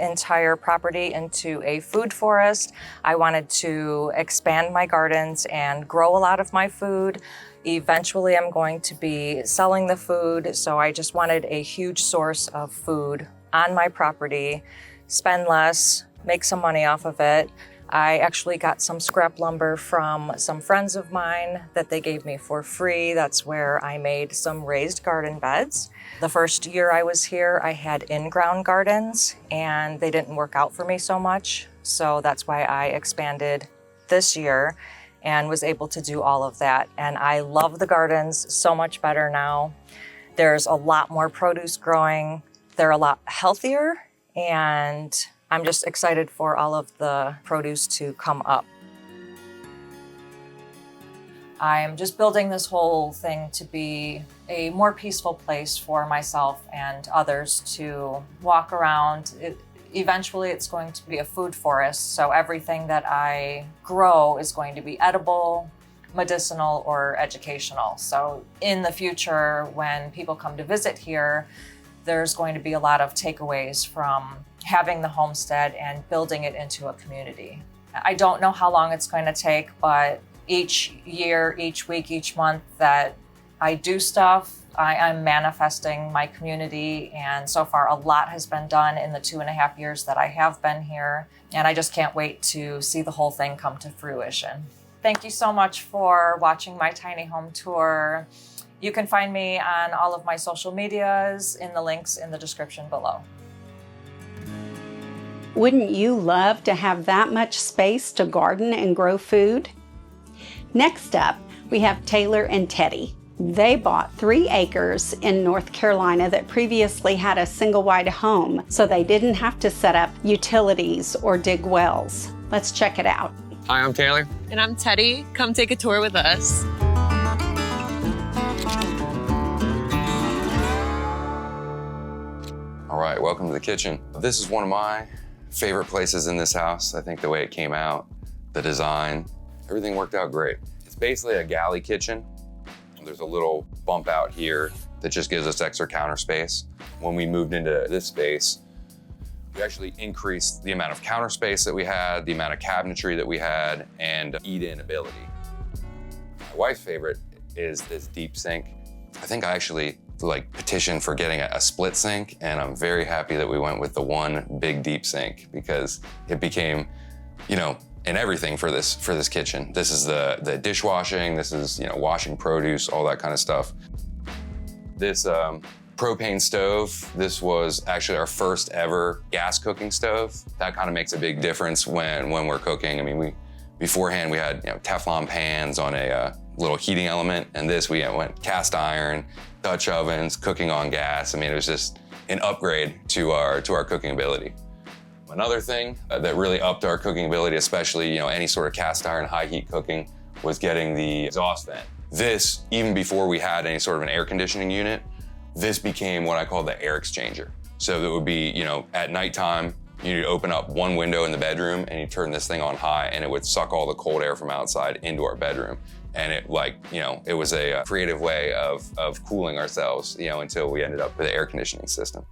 entire property into a food forest, I wanted to expand my gardens and grow a lot of my food. Eventually, I'm going to be selling the food, so I just wanted a huge source of food on my property, spend less, make some money off of it. I actually got some scrap lumber from some friends of mine that they gave me for free. That's where I made some raised garden beds. The first year I was here, I had in-ground gardens, and they didn't work out for me so much. So that's why I expanded this year and was able to do all of that. And I love the gardens so much better now. There's a lot more produce growing. They're a lot healthier, and I'm just excited for all of the produce to come up. I'm just building this whole thing to be a more peaceful place for myself and others to walk around. Eventually, it's going to be a food forest, so everything that I grow is going to be edible, medicinal, or educational. So in the future, when people come to visit here, there's going to be a lot of takeaways from having the homestead and building it into a community. I don't know how long it's going to take, but each year, each week, each month that I do stuff, I'm manifesting my community, and so far a lot has been done in the 2.5 years that I have been here, and I just can't wait to see the whole thing come to fruition. Thank you so much for watching my tiny home tour. You can find me on all of my social medias in the links in the description below. Wouldn't you love to have that much space to garden and grow food? Next up, we have Taylor and Teddy. They bought 3 acres in North Carolina that previously had a single-wide home, so they didn't have to set up utilities or dig wells. Let's check it out. Hi, I'm Taylor. And I'm Teddy. Come take a tour with us. All right, welcome to the kitchen. This is one of my favorite places in this house. I think the way it came out, the design, everything worked out great. It's basically a galley kitchen There's a little bump out here that just gives us extra counter space. When we moved into this space, we actually increased the amount of counter space that we had, the amount of cabinetry that we had, and eat-in ability. My wife's favorite is this deep sink. I think I actually petitioned for getting a split sink, and I'm very happy that we went with the one big deep sink because it became, in everything for this kitchen. This is the dishwashing, this is, washing produce, all that kind of stuff. This propane stove, this was actually our first ever gas cooking stove. That kind of makes a big difference when we're cooking. I mean, beforehand we had Teflon pans on a little heating element, and this we went cast iron, Dutch ovens, cooking on gas. I mean, it was just an upgrade to our cooking ability. Another thing that really upped our cooking ability, especially any sort of cast iron high heat cooking, was getting the exhaust vent. This, even before we had any sort of an air conditioning unit, this became what I call the air exchanger. So it would be, at nighttime, you'd open up one window in the bedroom and you turn this thing on high and it would suck all the cold air from outside into our bedroom. And it it was a creative way of cooling ourselves, until we ended up with an air conditioning system.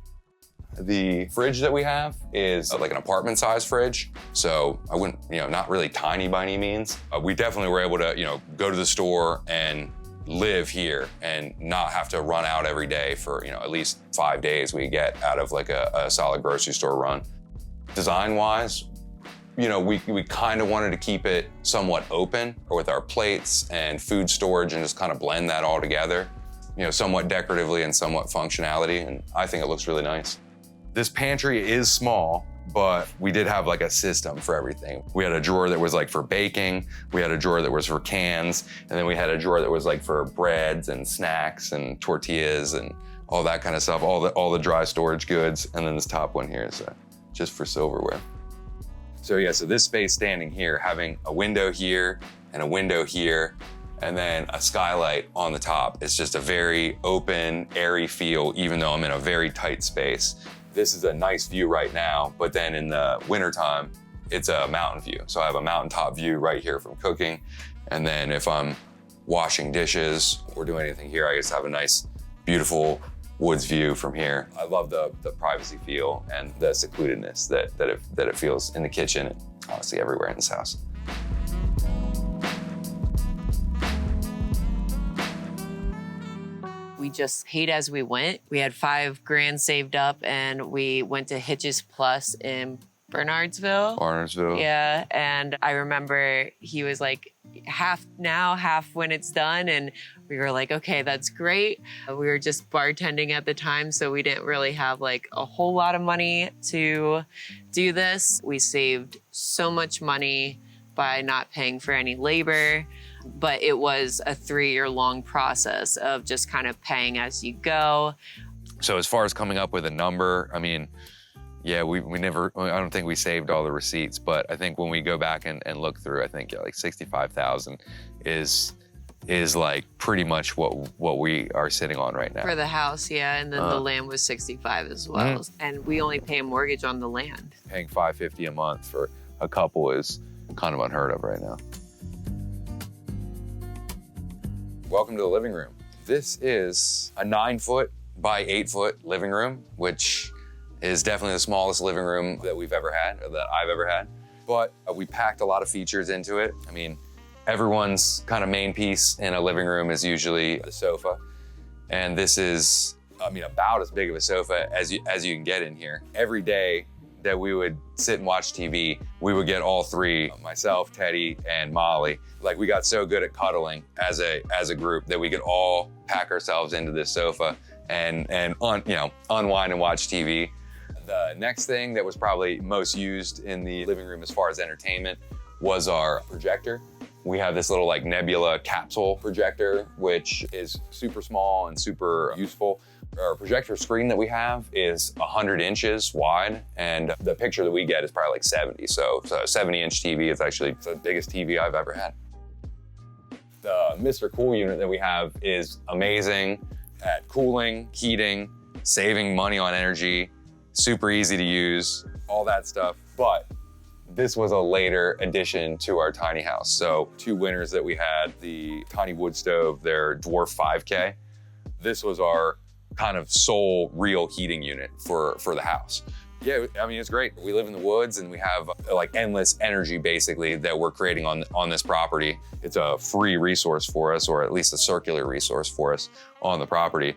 The fridge that we have is like an apartment size fridge. So I wouldn't, not really tiny by any means. We definitely were able to, go to the store and live here and not have to run out every day for, at least 5 days we get out of like a solid grocery store run. Design-wise, we kind of wanted to keep it somewhat open with our plates and food storage and just kind of blend that all together, somewhat decoratively and somewhat functionality. And I think it looks really nice. This pantry is small, but we did have like a system for everything. We had a drawer that was like for baking. We had a drawer that was for cans. And then we had a drawer that was like for breads and snacks and tortillas and all that kind of stuff, all the dry storage goods. And then this top one here is just for silverware. So yeah, so this space standing here, having a window here and a window here, and then a skylight on the top. It's just a very open, airy feel, even though I'm in a very tight space. This is a nice view right now, but then in the wintertime, it's a mountain view. So I have a mountaintop view right here from cooking. And then if I'm washing dishes or doing anything here, I just have a nice, beautiful woods view from here. I love the privacy feel and the secludedness that it feels in the kitchen and honestly everywhere in this house. We just paid as we went. We had $5,000 saved up and we went to Hitches Plus in Bernardsville. Yeah, and I remember he was like, half now, half when it's done. And we were like, okay, that's great. We were just bartending at the time, so we didn't really have like a whole lot of money to do this. We saved so much money by not paying for any labor, but it was a 3-year-long process of just kind of paying as you go. So as far as coming up with a number, I mean, yeah, we never, I don't think we saved all the receipts, but I think when we go back and look through, I think like 65,000 is like pretty much what we are sitting on right now. For the house, yeah, and then the land was 65 as well. And we only pay a mortgage on the land. Paying $550 a month for a couple is kind of unheard of right now. Welcome to the living room. This is a 9-foot by 8-foot living room, which is definitely the smallest living room that we've ever had, or that I've ever had. But we packed a lot of features into it. I mean, everyone's kind of main piece in a living room is usually the sofa. And this is, I mean, about as big of a sofa as you can get in here. Every day that we would sit and watch TV, we would get all three, myself, Teddy, and Molly. Like, we got so good at cuddling as a group that we could all pack ourselves into this sofa and unwind and watch TV. The next thing that was probably most used in the living room as far as entertainment was our projector. We have this little like Nebula capsule projector, which is super small and super useful. Our projector screen that we have is 100 inches wide, and the picture that we get is probably like 70. So a 70-inch TV is actually the biggest TV I've ever had. The Mr. Cool unit that we have is amazing at cooling, heating, saving money on energy, super easy to use, all that stuff. But This was a later addition to our tiny house. So 2 winters that we had, the tiny wood stove, their dwarf 5K. This was our kind of sole real heating unit for the house. Yeah, I mean, it's great. We live in the woods and we have like endless energy basically that we're creating on this property. It's a free resource for us, or at least a circular resource for us on the property.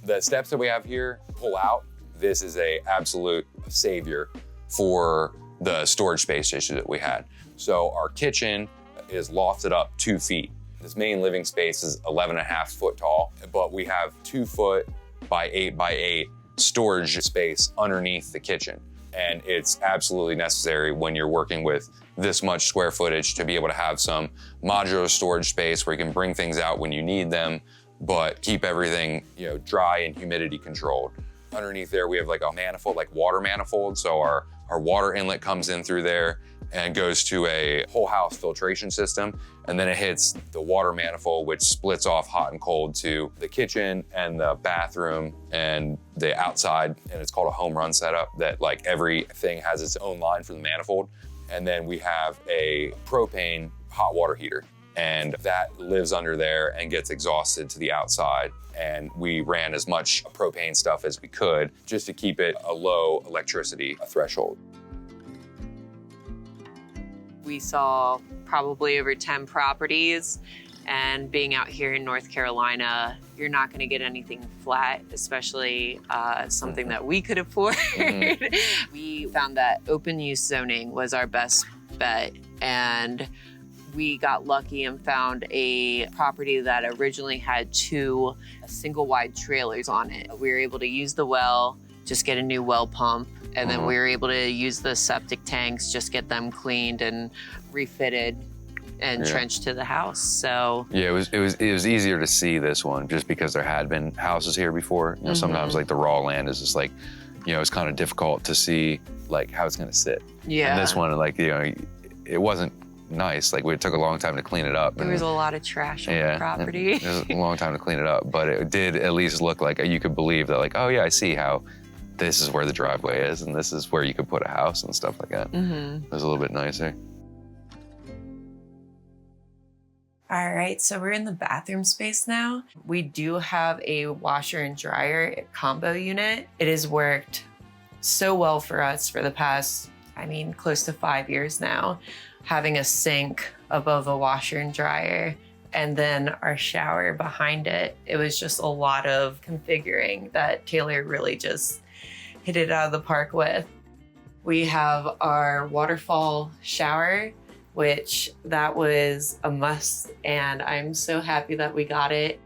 The steps that we have here pull out. This is a absolute savior for the storage space issue that we had. So our kitchen is lofted up 2 feet. This main living space is 11.5 foot tall, but we have 2 foot by 8 by 8 storage space underneath the kitchen. And it's absolutely necessary when you're working with this much square footage to be able to have some modular storage space where you can bring things out when you need them, but keep everything, you know, dry and humidity controlled. Underneath there, we have like a manifold, like water manifold. So our water inlet comes in through there and goes to a whole house filtration system. And then it hits the water manifold, which splits off hot and cold to the kitchen and the bathroom and the outside. And it's called a home run setup that like everything has its own line for the manifold. And then we have a propane hot water heater, and that lives under there and gets exhausted to the outside. And we ran as much propane stuff as we could just to keep it a low electricity threshold. We saw probably over 10 properties, and being out here in North Carolina, you're not gonna get anything flat, especially something that we could afford. We found that open use zoning was our best bet, and we got lucky and found a property that originally had 2 single wide trailers on it. We were able to use the well, just get a new well pump, and then we were able to use the septic tanks, just get them cleaned and refitted and trenched to the house. So yeah, it was easier to see this one just because there had been houses here before. You know, sometimes like the raw land is just like, you know, it's kind of difficult to see like how it's gonna sit. yeah, And this one, like, you know, it wasn't nice. Like, it took a long time to clean it up. there was a lot of trash on the property. It was a long time to clean it up, but it did at least look like you could believe that, like, oh yeah, I see how this is where the driveway is and this is where you could put a house and stuff like that. It was a little bit nicer. All right, so we're in the bathroom space now. We do have a washer and dryer combo unit. It has worked so well for us for the past, I mean, close to 5 years now. Having a sink above a washer and dryer, and then our shower behind it. It was just a lot of configuring that Taylor really just hit it out of the park with. We have our waterfall shower, which that was a must, and I'm so happy that we got it.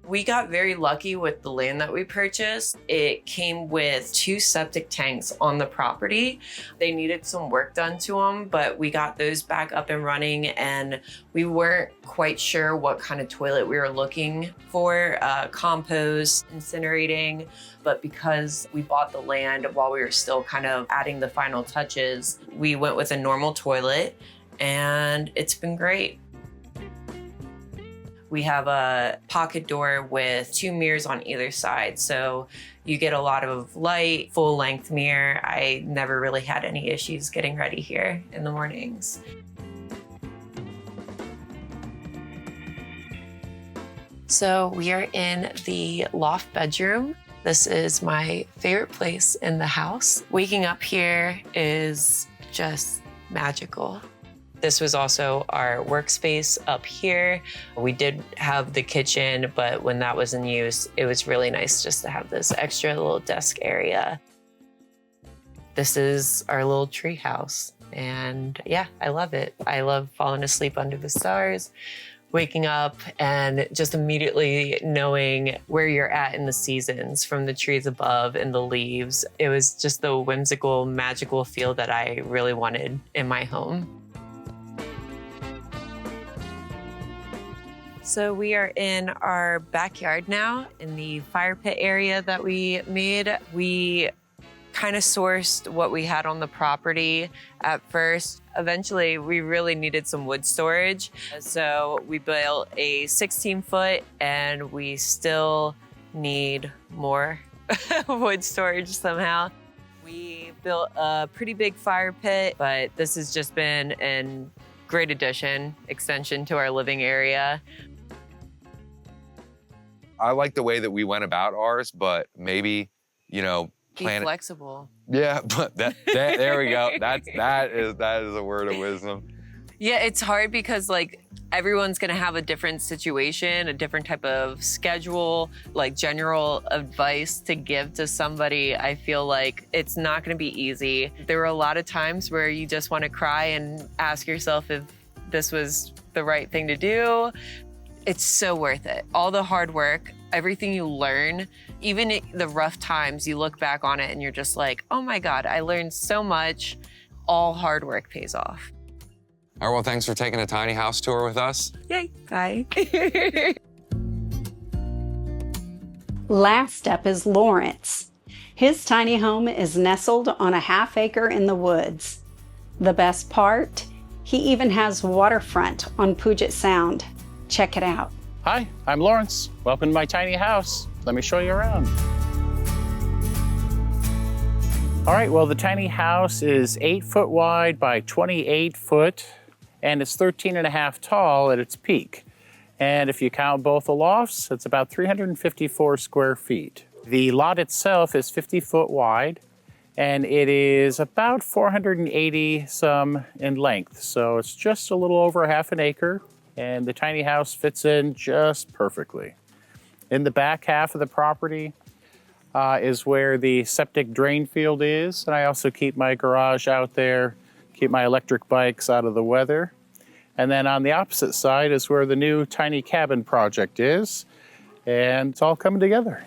We got very lucky with the land that we purchased. It came with 2 septic tanks on the property. They needed some work done to them, but we got those back up and running, and we weren't quite sure what kind of toilet we were looking for, compost, incinerating, but because we bought the land while we were still kind of adding the final touches, we went with a normal toilet, and it's been great. We have a pocket door with 2 mirrors on either side, so you get a lot of light, full length mirror. I never really had any issues getting ready here in the mornings. So we are in the loft bedroom. This is my favorite place in the house. Waking up here is just magical. This was also our workspace up here. We did have the kitchen, but when that was in use, it was really nice just to have this extra little desk area. This is our little tree house, and yeah, I love it. I love falling asleep under the stars, waking up and just immediately knowing where you're at in the seasons from the trees above and the leaves. It was just the whimsical, magical feel that I really wanted in my home. So we are in our backyard now in the fire pit area that we made. We kind of sourced what we had on the property at first. Eventually, we really needed some wood storage. So we built a 16-foot, and we still need more wood storage somehow. We built a pretty big fire pit, but this has just been a great addition, extension to our living area. I like the way that we went about ours, but maybe, you know, Be flexible. Yeah, but there we go. That is a word of wisdom. Yeah, it's hard because like everyone's gonna have a different situation, a different type of schedule, like general advice to give to somebody. I feel like it's not gonna be easy. There were a lot of times where you just wanna cry and ask yourself if this was the right thing to do. It's so worth it. All the hard work, everything you learn, even the rough times, you look back on it and you're just like, oh my God, I learned so much. All hard work pays off. All right, well, thanks for taking a tiny house tour with us. Yay, bye. Last up is Lawrence. His tiny home is nestled on a half-acre in the woods. The best part? He even has waterfront on Puget Sound. Check it out. Hi, I'm Lawrence. Welcome to my tiny house. Let me show you around. All right, well, the tiny house is 8 foot wide by 28 foot, and it's 13.5 tall at its peak. And if you count both the lofts, it's about 354 square feet. The lot itself is 50 foot wide, and it is about 480 some in length. So it's just a little over half an acre, and the tiny house fits in just perfectly. In the back half of the property is where the septic drain field is, and I also keep my garage out there, keep my electric bikes out of the weather. And then on the opposite side is where the new tiny cabin project is, and it's all coming together.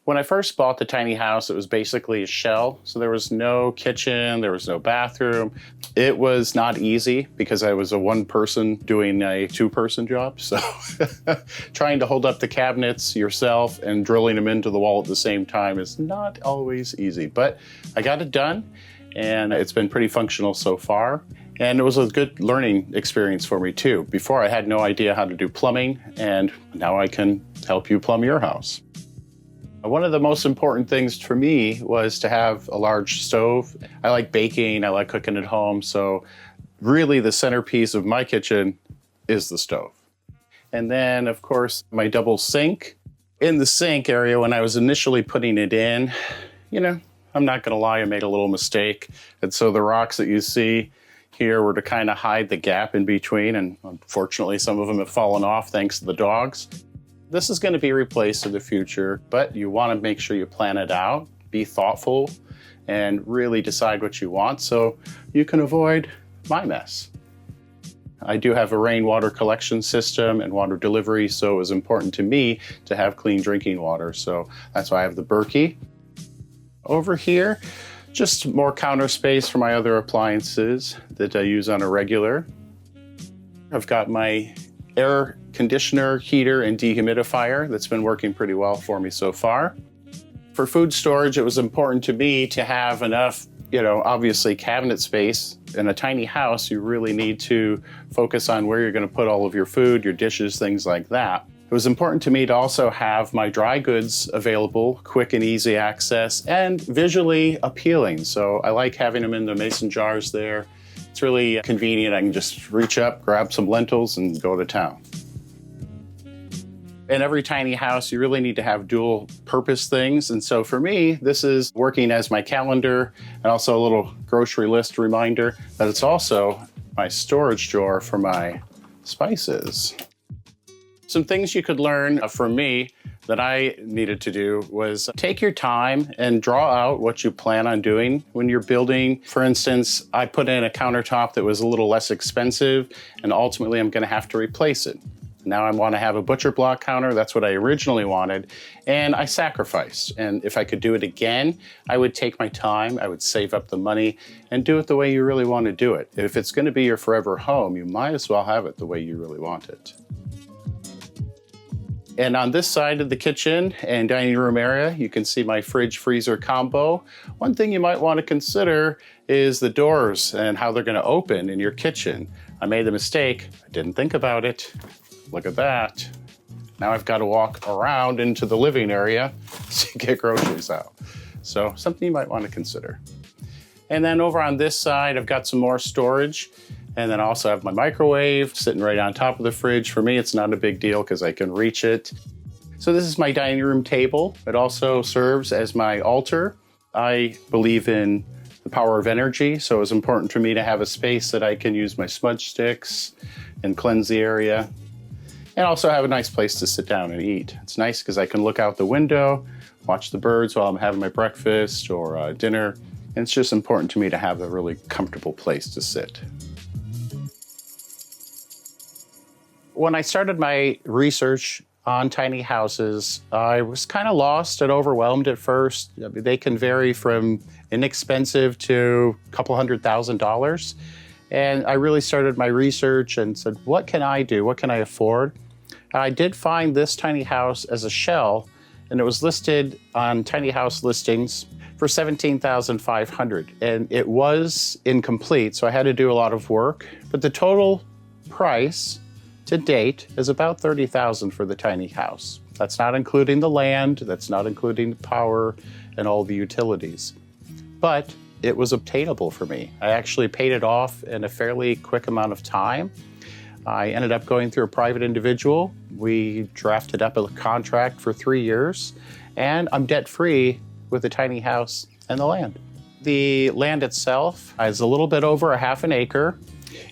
When I first bought the tiny house, it was basically a shell. So there was no kitchen, there was no bathroom. It was not easy because I was a one person doing a two-person job. So trying to hold up the cabinets yourself and drilling them into the wall at the same time is not always easy. But I got it done, and it's been pretty functional so far. And it was a good learning experience for me too. Before I had no idea how to do plumbing, and now I can help you plumb your house. One of the most important things for me was to have a large stove. I like baking, I like cooking at home, so really the centerpiece of my kitchen is the stove. And then, of course, my double sink. In the sink area, when I was initially putting it in, you know, I'm not gonna lie, I made a little mistake. And so the rocks that you see here were to kind of hide the gap in between, and unfortunately some of them have fallen off thanks to the dogs. This is going to be replaced in the future, but you want to make sure you plan it out, be thoughtful, and really decide what you want so you can avoid my mess. I do have a rainwater collection system and water delivery, so it was important to me to have clean drinking water. So that's why I have the Berkey. Over here, just more counter space for my other appliances that I use on a regular. I've got my air conditioner, heater, and dehumidifier that's been working pretty well for me so far. For food storage, it was important to me to have enough, obviously cabinet space. In a tiny house, you really need to focus on where you're going to put all of your food, your dishes, things like that. It was important to me to also have my dry goods available, quick and easy access, and visually appealing. So I like having them in the mason jars there. It's really convenient. I can just reach up, grab some lentils, and go to town. In every tiny house, you really need to have dual purpose things. And so for me, this is working as my calendar and also a little grocery list reminder that it's also my storage drawer for my spices. Some things you could learn from me that I needed to do was take your time and draw out what you plan on doing when you're building. For instance, I put in a countertop that was a little less expensive, and ultimately I'm going to have to replace it. Now I want to have a butcher block counter. That's what I originally wanted, and I sacrificed. And if I could do it again, I would take my time, I would save up the money, and do it the way you really want to do it. If it's going to be your forever home, you might as well have it the way you really want it. And on this side of the kitchen and dining room area, you can see my fridge-freezer combo. One thing you might want to consider is the doors and how they're going to open in your kitchen. I made the mistake, I didn't think about it. Look at that. Now I've got to walk around into the living area to get groceries out. So something you might want to consider. And then over on this side, I've got some more storage. And then I also have my microwave sitting right on top of the fridge. For me, it's not a big deal because I can reach it. So this is my dining room table. It also serves as my altar. I believe in the power of energy, so it's important for me to have a space that I can use my smudge sticks and cleanse the area. And also have a nice place to sit down and eat. It's nice because I can look out the window, watch the birds while I'm having my breakfast or dinner. And it's just important to me to have a really comfortable place to sit. When I started my research on tiny houses, I was kind of lost and overwhelmed at first. I mean, they can vary from inexpensive to a couple $100,000. And I really started my research and said, what can I do? What can I afford? I did find this tiny house as a shell, and it was listed on tiny house listings for $17,500. And it was incomplete, so I had to do a lot of work. But the total price to date is about $30,000 for the tiny house. That's not including the land, that's not including the power and all the utilities. But it was obtainable for me. I actually paid it off in a fairly quick amount of time. I ended up going through a private individual. We drafted up a contract for 3 years, and I'm debt-free with the tiny house and the land. The land itself is a little bit over a half an acre.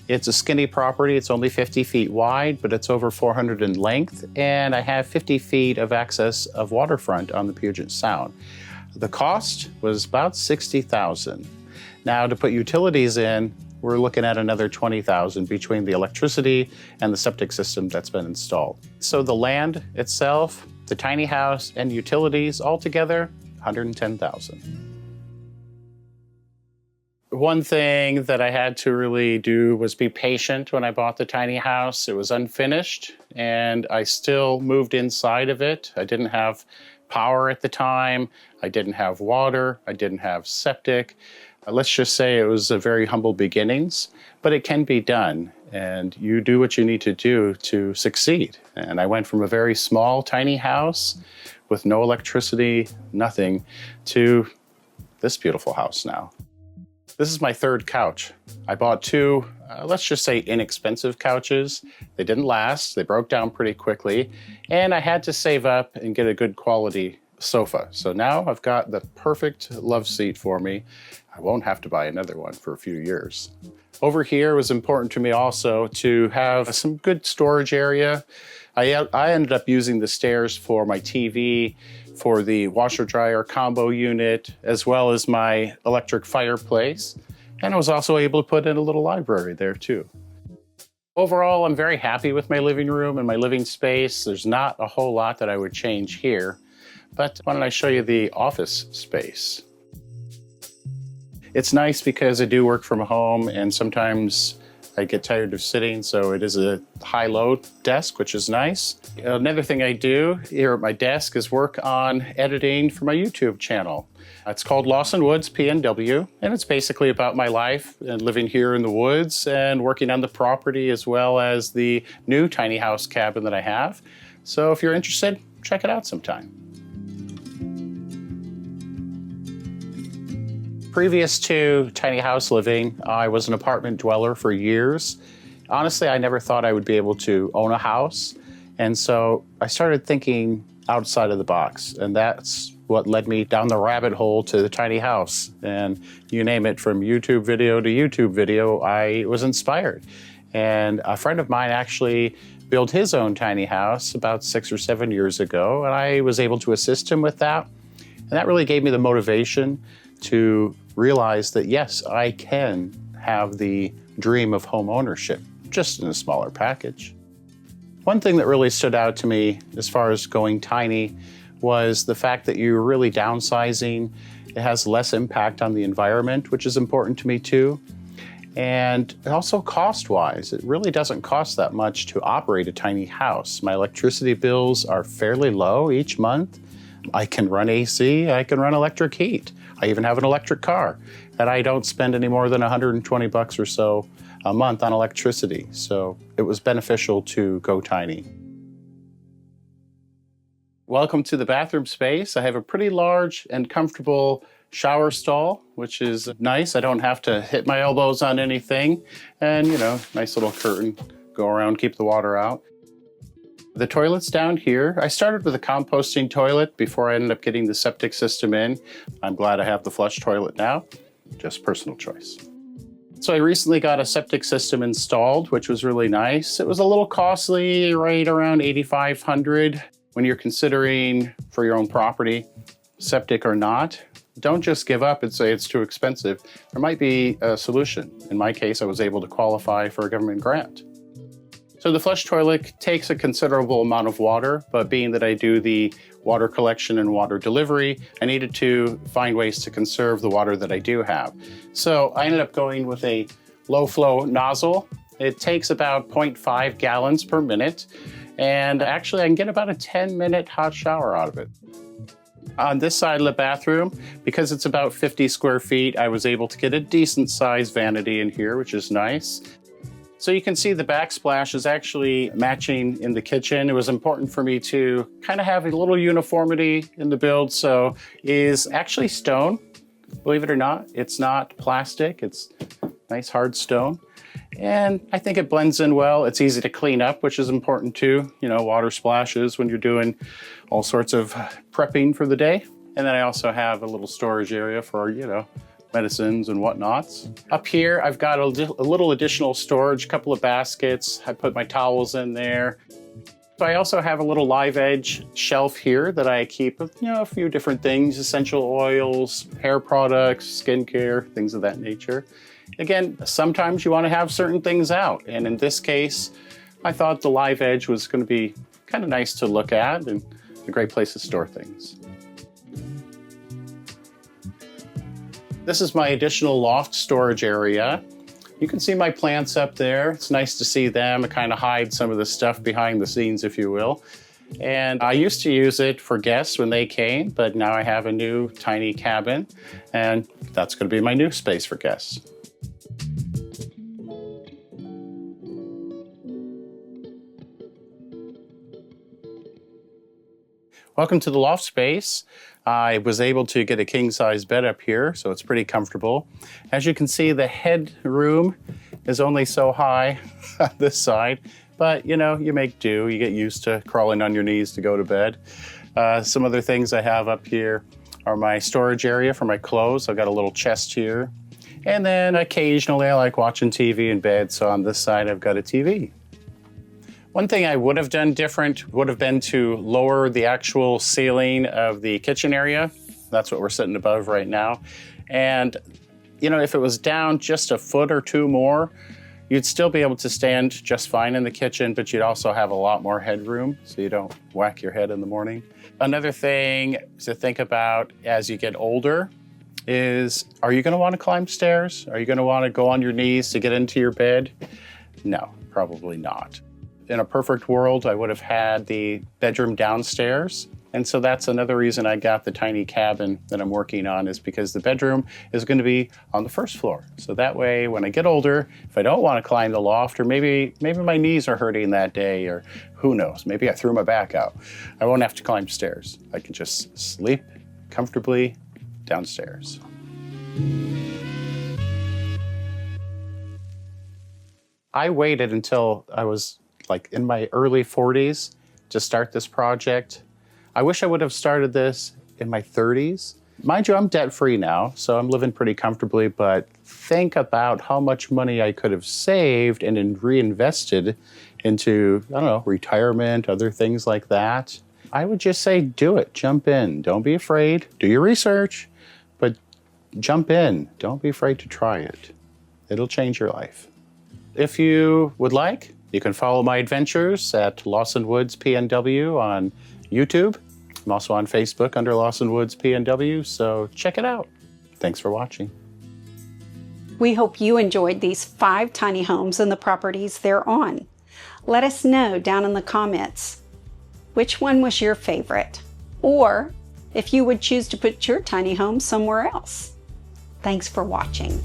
It's a skinny property. It's only 50 feet wide, but it's over 400 in length, and I have 50 feet of access of waterfront on the Puget Sound. The cost was about $60,000. Now, to put utilities in, we're looking at another $20,000 between the electricity and the septic system that's been installed. So the land itself, the tiny house, and utilities altogether, $110,000. One thing that I had to really do was be patient when I bought the tiny house. It was unfinished, and I still moved inside of it. I didn't have power at the time. I didn't have water. I didn't have septic. Let's just say it was a very humble beginnings, but it can be done, and you do what you need to do to succeed. And I went from a very small, tiny house with no electricity, nothing, to this beautiful house now. This is my third couch. I bought two, let's just say inexpensive couches. They didn't last, they broke down pretty quickly, and I had to save up and get a good quality sofa. So now I've got the perfect love seat for me. I won't have to buy another one for a few years. Over here, it was important to me also to have some good storage area. I ended up using the stairs for my TV, for the washer dryer combo unit, as well as my electric fireplace. And I was also able to put in a little library there too. Overall, I'm very happy with my living room and my living space. There's not a whole lot that I would change here, but why don't I show you the office space? It's nice because I do work from home and sometimes I get tired of sitting, so it is a high-low desk, which is nice. Another thing I do here at my desk is work on editing for my YouTube channel. It's called Lawson Woods PNW, and it's basically about my life and living here in the woods and working on the property as well as the new tiny house cabin that I have. So if you're interested, check it out sometime. Previous to tiny house living, I was an apartment dweller for years. Honestly, I never thought I would be able to own a house. And so I started thinking outside of the box. And that's what led me down the rabbit hole to the tiny house. And you name it, from YouTube video to YouTube video, I was inspired. And a friend of mine actually built his own tiny house about 6 or 7 years ago. And I was able to assist him with that. And that really gave me the motivation to realize that, yes, I can have the dream of home ownership, just in a smaller package. One thing that really stood out to me as far as going tiny was the fact that you're really downsizing. It has less impact on the environment, which is important to me too. And also cost-wise, it really doesn't cost that much to operate a tiny house. My electricity bills are fairly low each month. I can run AC, I can run electric heat. I even have an electric car, and I don't spend any more than $120 or so a month on electricity. So it was beneficial to go tiny. Welcome to the bathroom space. I have a pretty large and comfortable shower stall, which is nice. I don't have to hit my elbows on anything. And, you know, nice little curtain, go around, keep the water out. The toilet's down here. I started with a composting toilet before I ended up getting the septic system in. I'm glad I have the flush toilet now, just personal choice. So I recently got a septic system installed, which was really nice. It was a little costly, right around $8,500. When you're considering for your own property, septic or not, don't just give up and say it's too expensive. There might be a solution. In my case, I was able to qualify for a government grant. So the flush toilet takes a considerable amount of water, but being that I do the water collection and water delivery, I needed to find ways to conserve the water that I do have. So I ended up going with a low flow nozzle. It takes about 0.5 gallons per minute. And actually I can get about a 10-minute hot shower out of it. On this side of the bathroom, because it's about 50 square feet, I was able to get a decent sized vanity in here, which is nice. So you can see the backsplash is actually matching in the kitchen. It was important for me to kind of have a little uniformity in the build. So it is actually stone, believe it or not. It's not plastic, it's nice hard stone. And I think it blends in well. It's easy to clean up, which is important too. You know, water splashes when you're doing all sorts of prepping for the day. And then I also have a little storage area for, you know, medicines and whatnots. Up here, I've got a little additional storage, a couple of baskets. I put my towels in there. So I also have a little live edge shelf here that I keep, you know, a few different things, essential oils, hair products, skincare, things of that nature. Again, sometimes you want to have certain things out. And in this case, I thought the live edge was going to be kind of nice to look at and a great place to store things. This is my additional loft storage area. You can see my plants up there. It's nice to see them. It kind of hides some of the stuff behind the scenes, if you will. And I used to use it for guests when they came, but now I have a new tiny cabin, and that's going to be my new space for guests. Welcome to the loft space. I was able to get a king-size bed up here, so it's pretty comfortable. As you can see, the headroom is only so high on this side, but you know, you make do. You get used to crawling on your knees to go to bed. Some other things I have up here are my storage area for my clothes. I've got a little chest here. And then occasionally I like watching TV in bed, so on this side I've got a TV. One thing I would have done different would have been to lower the actual ceiling of the kitchen area. That's what we're sitting above right now. And, you know, if it was down just a foot or two more, you'd still be able to stand just fine in the kitchen, but you'd also have a lot more headroom so you don't whack your head in the morning. Another thing to think about as you get older is, are you gonna wanna climb stairs? Are you gonna wanna go on your knees to get into your bed? No, probably not. In a perfect world, I would have had the bedroom downstairs. And so that's another reason I got the tiny cabin that I'm working on, is because the bedroom is going to be on the first floor. So that way, when I get older, if I don't want to climb the loft, or maybe my knees are hurting that day, or who knows, maybe I threw my back out, I won't have to climb stairs. I can just sleep comfortably downstairs. I waited until I was like in my early 40s to start this project. I wish I would have started this in my 30s. Mind you, I'm debt-free now, so I'm living pretty comfortably, but think about how much money I could have saved and then reinvested into, I don't know, retirement, other things like that. I would just say do it, jump in. Don't be afraid, do your research, but jump in. Don't be afraid to try it. It'll change your life. If you would like, you can follow my adventures at Lawson Woods PNW on YouTube. I'm also on Facebook under Lawson Woods PNW, so check it out. Thanks for watching. We hope you enjoyed these 5 tiny homes and the properties they're on. Let us know down in the comments which one was your favorite, or if you would choose to put your tiny home somewhere else. Thanks for watching.